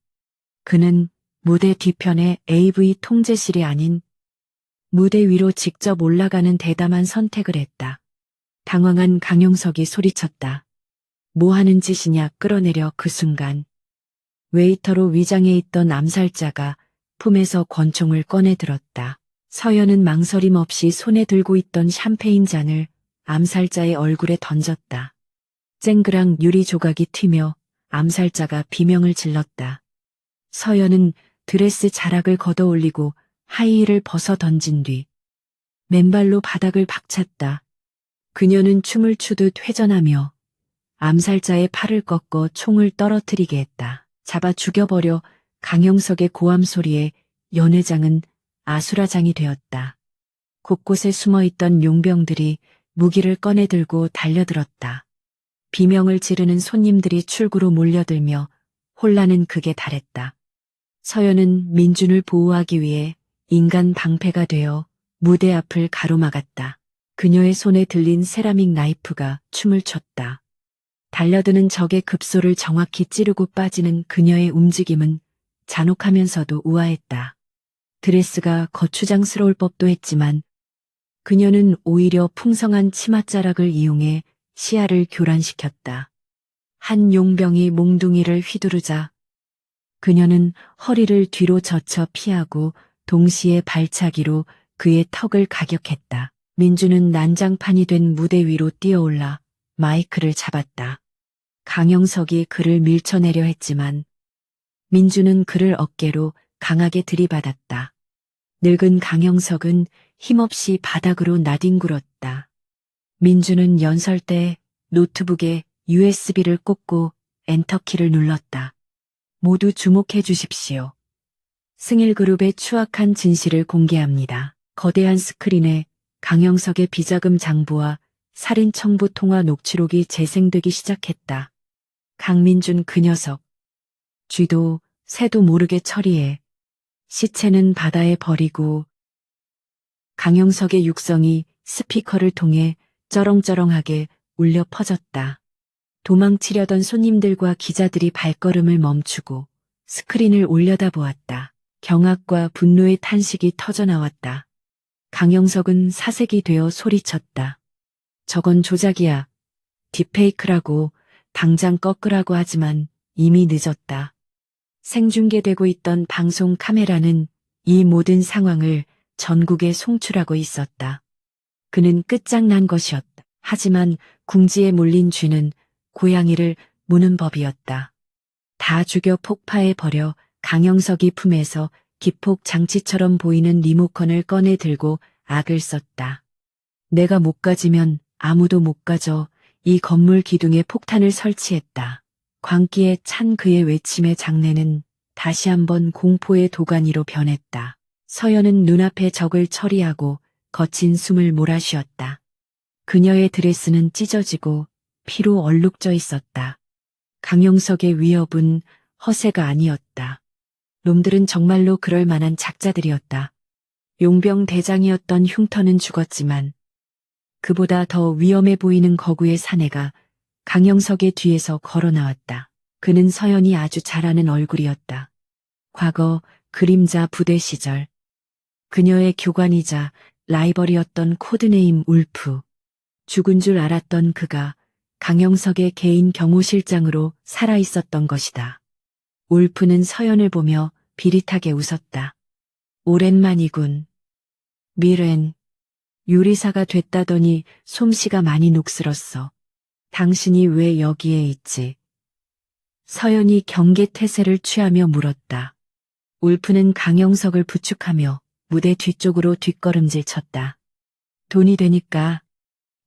그는 무대 뒤편에 AV 통제실이 아닌 무대 위로 직접 올라가는 대담한 선택을 했다. 당황한 강용석이 소리쳤다. 뭐 하는 짓이냐 끌어내려 그 순간. 웨이터로 위장해 있던 암살자가 품에서 권총을 꺼내 들었다. 서연은 망설임 없이 손에 들고 있던 샴페인 잔을 암살자의 얼굴에 던졌다. 쨍그랑 유리 조각이 튀며 암살자가 비명을 질렀다. 서연은 드레스 자락을 걷어 올리고 하이힐을 벗어 던진 뒤 맨발로 바닥을 박찼다. 그녀는 춤을 추듯 회전하며 암살자의 팔을 꺾어 총을 떨어뜨리게 했다. 잡아 죽여버려. 강영석의 고함 소리에 연회장은 아수라장이 되었다. 곳곳에 숨어있던 용병들이 무기를 꺼내 들고 달려들었다. 비명을 지르는 손님들이 출구로 몰려들며 혼란은 극에 달했다. 서연은 민준을 보호하기 위해 인간 방패가 되어 무대 앞을 가로막았다. 그녀의 손에 들린 세라믹 나이프가 춤을 췄다. 달려드는 적의 급소를 정확히 찌르고 빠지는 그녀의 움직임은 잔혹하면서도 우아했다. 드레스가 거추장스러울 법도 했지만 그녀는 오히려 풍성한 치맛자락을 이용해 시야를 교란시켰다. 한 용병이 몽둥이를 휘두르자 그녀는 허리를 뒤로 젖혀 피하고 동시에 발차기로 그의 턱을 가격했다. 민주는 난장판이 된 무대 위로 뛰어올라 마이크를 잡았다. 강영석이 그를 밀쳐내려 했지만 민주는 그를 어깨로 강하게 들이받았다. 늙은 강영석은 힘없이 바닥으로 나뒹굴었다. 민주는 연설 때 노트북에 USB를 꽂고 엔터키를 눌렀다. 모두 주목해 주십시오. 승일그룹의 추악한 진실을 공개합니다. 거대한 스크린에 강영석의 비자금 장부와 살인 청부 통화 녹취록이 재생되기 시작했다. 강민준 그 녀석. 쥐도 새도 모르게 처리해. 시체는 바다에 버리고. 강영석의 육성이 스피커를 통해 쩌렁쩌렁하게 울려 퍼졌다. 도망치려던 손님들과 기자들이 발걸음을 멈추고 스크린을 올려다보았다. 경악과 분노의 탄식이 터져나왔다. 강영석은 사색이 되어 소리쳤다. 저건 조작이야. 딥페이크라고. 당장 꺾으라고 하지만 이미 늦었다. 생중계되고 있던 방송 카메라는 이 모든 상황을 전국에 송출하고 있었다. 그는 끝장난 것이었다. 하지만 궁지에 몰린 쥐는 고양이를 무는 법이었다. 다 죽여 폭파해 버려. 강영석이 품에서 기폭 장치처럼 보이는 리모컨을 꺼내 들고 악을 썼다. 내가 못 가지면 아무도 못 가져. 이 건물 기둥에 폭탄을 설치했다. 광기에 찬 그의 외침의 장내는 다시 한번 공포의 도가니로 변했다. 서연은 눈앞에 적을 처리하고 거친 숨을 몰아쉬었다. 그녀의 드레스는 찢어지고 피로 얼룩져 있었다. 강영석의 위협은 허세가 아니었다. 놈들은 정말로 그럴 만한 작자들이었다. 용병 대장이었던 흉터는 죽었지만 그보다 더 위험해 보이는 거구의 사내가 강영석의 뒤에서 걸어 나왔다. 그는 서연이 아주 잘 아는 얼굴이었다. 과거 그림자 부대 시절 그녀의 교관이자 라이벌이었던 코드네임 울프. 죽은 줄 알았던 그가 강영석의 개인 경호실장으로 살아있었던 것이다. 울프는 서연을 보며 비릿하게 웃었다. 오랜만이군. 미렌. 요리사가 됐다더니 솜씨가 많이 녹슬었어. 당신이 왜 여기에 있지? 서연이 경계태세를 취하며 물었다. 울프는 강영석을 부축하며 무대 뒤쪽으로 뒷걸음질 쳤다. 돈이 되니까.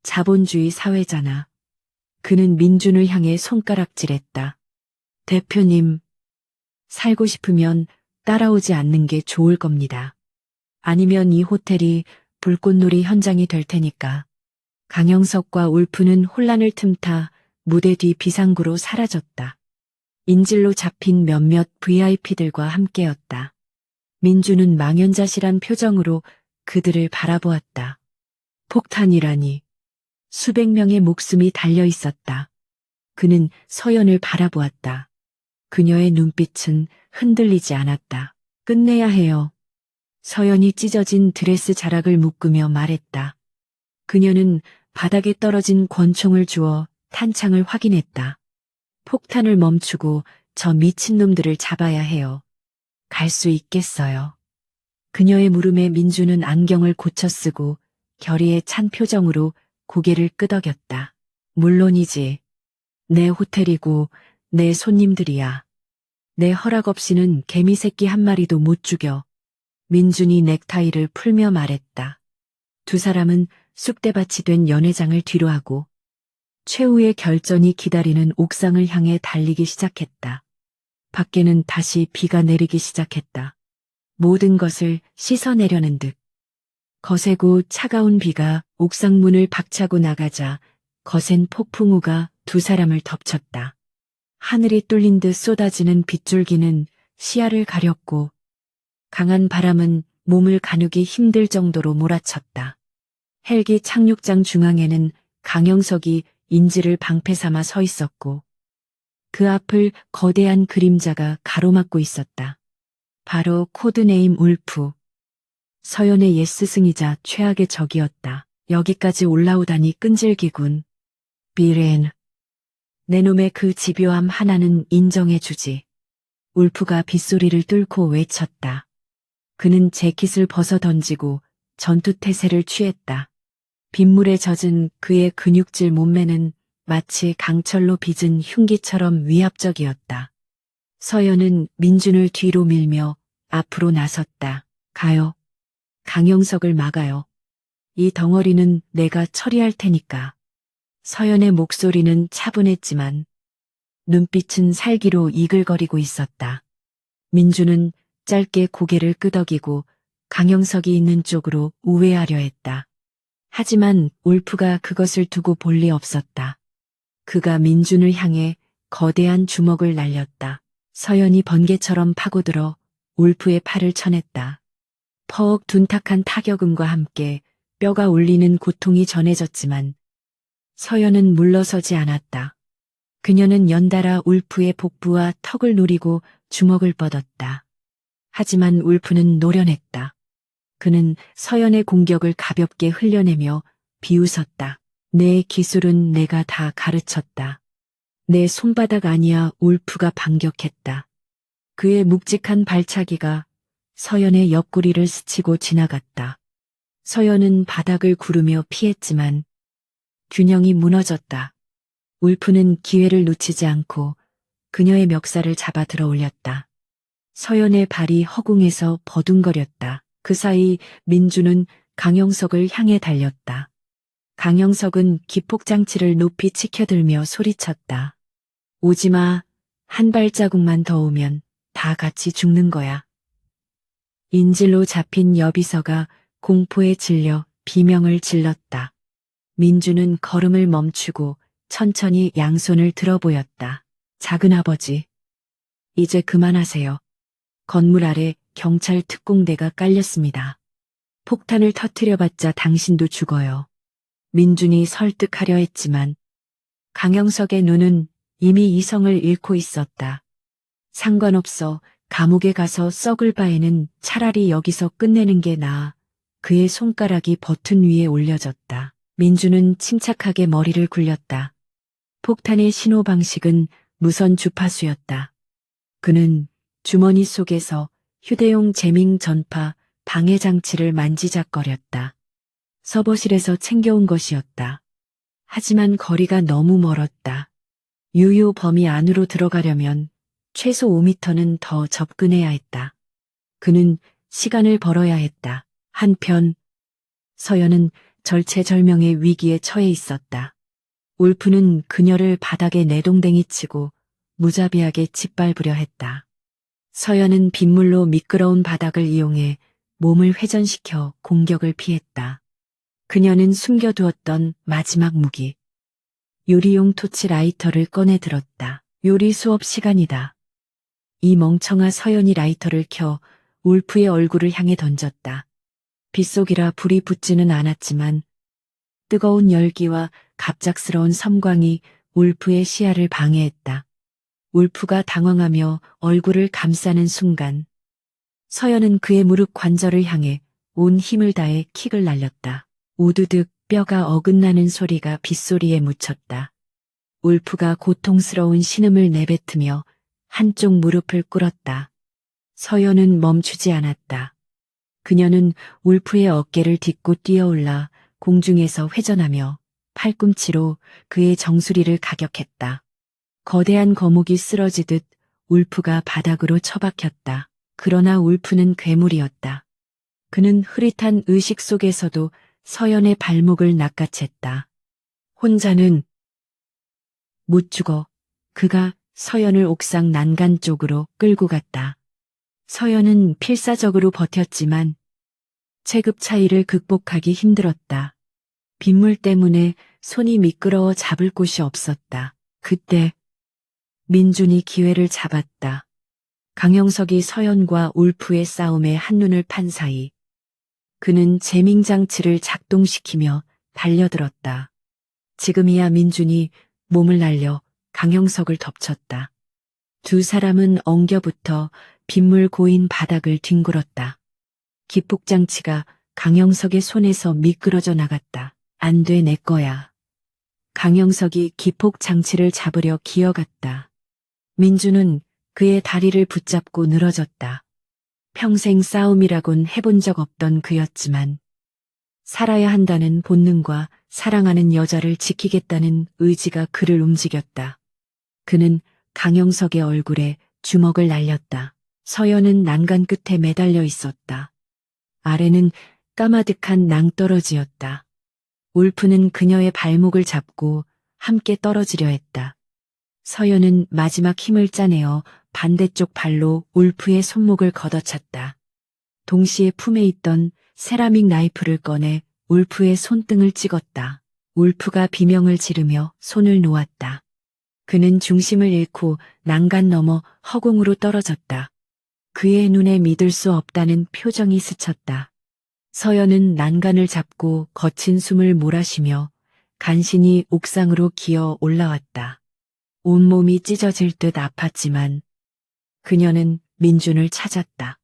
자본주의 사회잖아. 그는 민준을 향해 손가락질했다. 대표님, 살고 싶으면 따라오지 않는 게 좋을 겁니다. 아니면 이 호텔이 불꽃놀이 현장이 될 테니까. 강영석과 울프는 혼란을 틈타 무대 뒤 비상구로 사라졌다. 인질로 잡힌 몇몇 VIP들과 함께였다. 민주는 망연자실한 표정으로 그들을 바라보았다. 폭탄이라니. 수백 명의 목숨이 달려 있었다. 그는 서연을 바라보았다. 그녀의 눈빛은 흔들리지 않았다. 끝내야 해요. 서연이 찢어진 드레스 자락을 묶으며 말했다. 그녀는 바닥에 떨어진 권총을 주워 탄창을 확인했다. 폭탄을 멈추고 저 미친놈들을 잡아야 해요. 갈 수 있겠어요. 그녀의 물음에 민주는 안경을 고쳐 쓰고 결의에 찬 표정으로 고개를 끄덕였다. 물론이지. 내 호텔이고 내 손님들이야. 내 허락 없이는 개미 새끼 한 마리도 못 죽여. 민준이 넥타이를 풀며 말했다. 두 사람은 쑥대밭이 된 연회장을 뒤로하고 최후의 결전이 기다리는 옥상을 향해 달리기 시작했다. 밖에는 다시 비가 내리기 시작했다. 모든 것을 씻어내려는 듯. 거세고 차가운 비가 옥상 문을 박차고 나가자 거센 폭풍우가 두 사람을 덮쳤다. 하늘이 뚫린 듯 쏟아지는 빗줄기는 시야를 가렸고 강한 바람은 몸을 가누기 힘들 정도로 몰아쳤다. 헬기 착륙장 중앙에는 강영석이 인질을 방패 삼아 서 있었고 그 앞을 거대한 그림자가 가로막고 있었다. 바로 코드네임 울프. 서연의 옛 스승이자 최악의 적이었다. 여기까지 올라오다니 끈질기군. 비렌. 내 놈의 그 집요함 하나는 인정해주지. 울프가 빗소리를 뚫고 외쳤다. 그는 재킷을 벗어 던지고 전투태세를 취했다. 빗물에 젖은 그의 근육질 몸매는 마치 강철로 빚은 흉기처럼 위압적이었다. 서연은 민준을 뒤로 밀며 앞으로 나섰다. 가요. 강영석을 막아요. 이 덩어리는 내가 처리할 테니까. 서연의 목소리는 차분했지만 눈빛은 살기로 이글거리고 있었다. 민준은 짧게 고개를 끄덕이고 강영석이 있는 쪽으로 우회하려 했다. 하지만 울프가 그것을 두고 볼 리 없었다. 그가 민준을 향해 거대한 주먹을 날렸다. 서연이 번개처럼 파고들어 울프의 팔을 쳐냈다. 퍽 둔탁한 타격음과 함께 뼈가 울리는 고통이 전해졌지만 서연은 물러서지 않았다. 그녀는 연달아 울프의 복부와 턱을 노리고 주먹을 뻗었다. 하지만 울프는 노련했다. 그는 서연의 공격을 가볍게 흘려내며 비웃었다. 내 기술은 내가 다 가르쳤다. 내 손바닥 아니야. 울프가 반격했다. 그의 묵직한 발차기가 서연의 옆구리를 스치고 지나갔다. 서연은 바닥을 구르며 피했지만 균형이 무너졌다. 울프는 기회를 놓치지 않고 그녀의 멱살을 잡아 들어 올렸다. 서연의 발이 허공에서 버둥거렸다. 그 사이 민주는 강영석을 향해 달렸다. 강영석은 기폭장치를 높이 치켜들며 소리쳤다. 오지마. 한 발자국만 더 오면 다 같이 죽는 거야. 인질로 잡힌 여비서가 공포에 질려 비명을 질렀다. 민주는 걸음을 멈추고 천천히 양손을 들어 보였다. 작은아버지. 이제 그만하세요. 건물 아래 경찰 특공대가 깔렸습니다. 폭탄을 터뜨려봤자 당신도 죽어요. 민준이 설득하려 했지만 강영석의 눈은 이미 이성을 잃고 있었다. 상관없어. 감옥에 가서 썩을 바에는 차라리 여기서 끝내는 게 나아. 그의 손가락이 버튼 위에 올려졌다. 민주는 침착하게 머리를 굴렸다. 폭탄의 신호 방식은 무선 주파수였다. 그는 주머니 속에서 휴대용 재밍 전파 방해 장치를 만지작거렸다. 서버실에서 챙겨온 것이었다. 하지만 거리가 너무 멀었다. 유효 범위 안으로 들어가려면 최소 5m는 더 접근해야 했다. 그는 시간을 벌어야 했다. 한편 서연은 절체절명의 위기에 처해 있었다. 울프는 그녀를 바닥에 내동댕이 치고 무자비하게 짓밟으려 했다. 서연은 빗물로 미끄러운 바닥을 이용해 몸을 회전시켜 공격을 피했다. 그녀는 숨겨두었던 마지막 무기, 요리용 토치 라이터를 꺼내 들었다. 요리 수업 시간이다. 이 멍청아 서연이 라이터를 켜 울프의 얼굴을 향해 던졌다. 빗속이라 불이 붙지는 않았지만 뜨거운 열기와 갑작스러운 섬광이 울프의 시야를 방해했다. 울프가 당황하며 얼굴을 감싸는 순간 서연은 그의 무릎 관절을 향해 온 힘을 다해 킥을 날렸다. 우두득 뼈가 어긋나는 소리가 빗소리에 묻혔다. 울프가 고통스러운 신음을 내뱉으며 한쪽 무릎을 꿇었다. 서연은 멈추지 않았다. 그녀는 울프의 어깨를 딛고 뛰어올라 공중에서 회전하며 팔꿈치로 그의 정수리를 가격했다. 거대한 거목이 쓰러지듯 울프가 바닥으로 처박혔다. 그러나 울프는 괴물이었다. 그는 흐릿한 의식 속에서도 서연의 발목을 낚아챘다. 혼자는 못 죽어. 그가 서연을 옥상 난간 쪽으로 끌고 갔다. 서연은 필사적으로 버텼지만 체급 차이를 극복하기 힘들었다. 빗물 때문에 손이 미끄러워 잡을 곳이 없었다. 그때 민준이 기회를 잡았다. 강영석이 서연과 울프의 싸움에 한눈을 판 사이 그는 재밍장치를 작동시키며 달려들었다. 지금이야 민준이 몸을 날려 강영석을 덮쳤다. 두 사람은 엉겨붙어 빗물 고인 바닥을 뒹굴었다. 기폭장치가 강영석의 손에서 미끄러져 나갔다. 안 돼, 내 거야. 강영석이 기폭장치를 잡으려 기어갔다. 민준은 그의 다리를 붙잡고 늘어졌다. 평생 싸움이라곤 해본 적 없던 그였지만 살아야 한다는 본능과 사랑하는 여자를 지키겠다는 의지가 그를 움직였다. 그는 강영석의 얼굴에 주먹을 날렸다. 서연은 난간 끝에 매달려 있었다. 아래는 까마득한 낭떠러지였다. 울프는 그녀의 발목을 잡고 함께 떨어지려 했다. 서연은 마지막 힘을 짜내어 반대쪽 발로 울프의 손목을 걷어찼다. 동시에 품에 있던 세라믹 나이프를 꺼내 울프의 손등을 찍었다. 울프가 비명을 지르며 손을 놓았다. 그는 중심을 잃고 난간 너머 허공으로 떨어졌다. 그의 눈에 믿을 수 없다는 표정이 스쳤다. 서연은 난간을 잡고 거친 숨을 몰아쉬며 간신히 옥상으로 기어 올라왔다. 온몸이 찢어질 듯 아팠지만 그녀는 민준을 찾았다.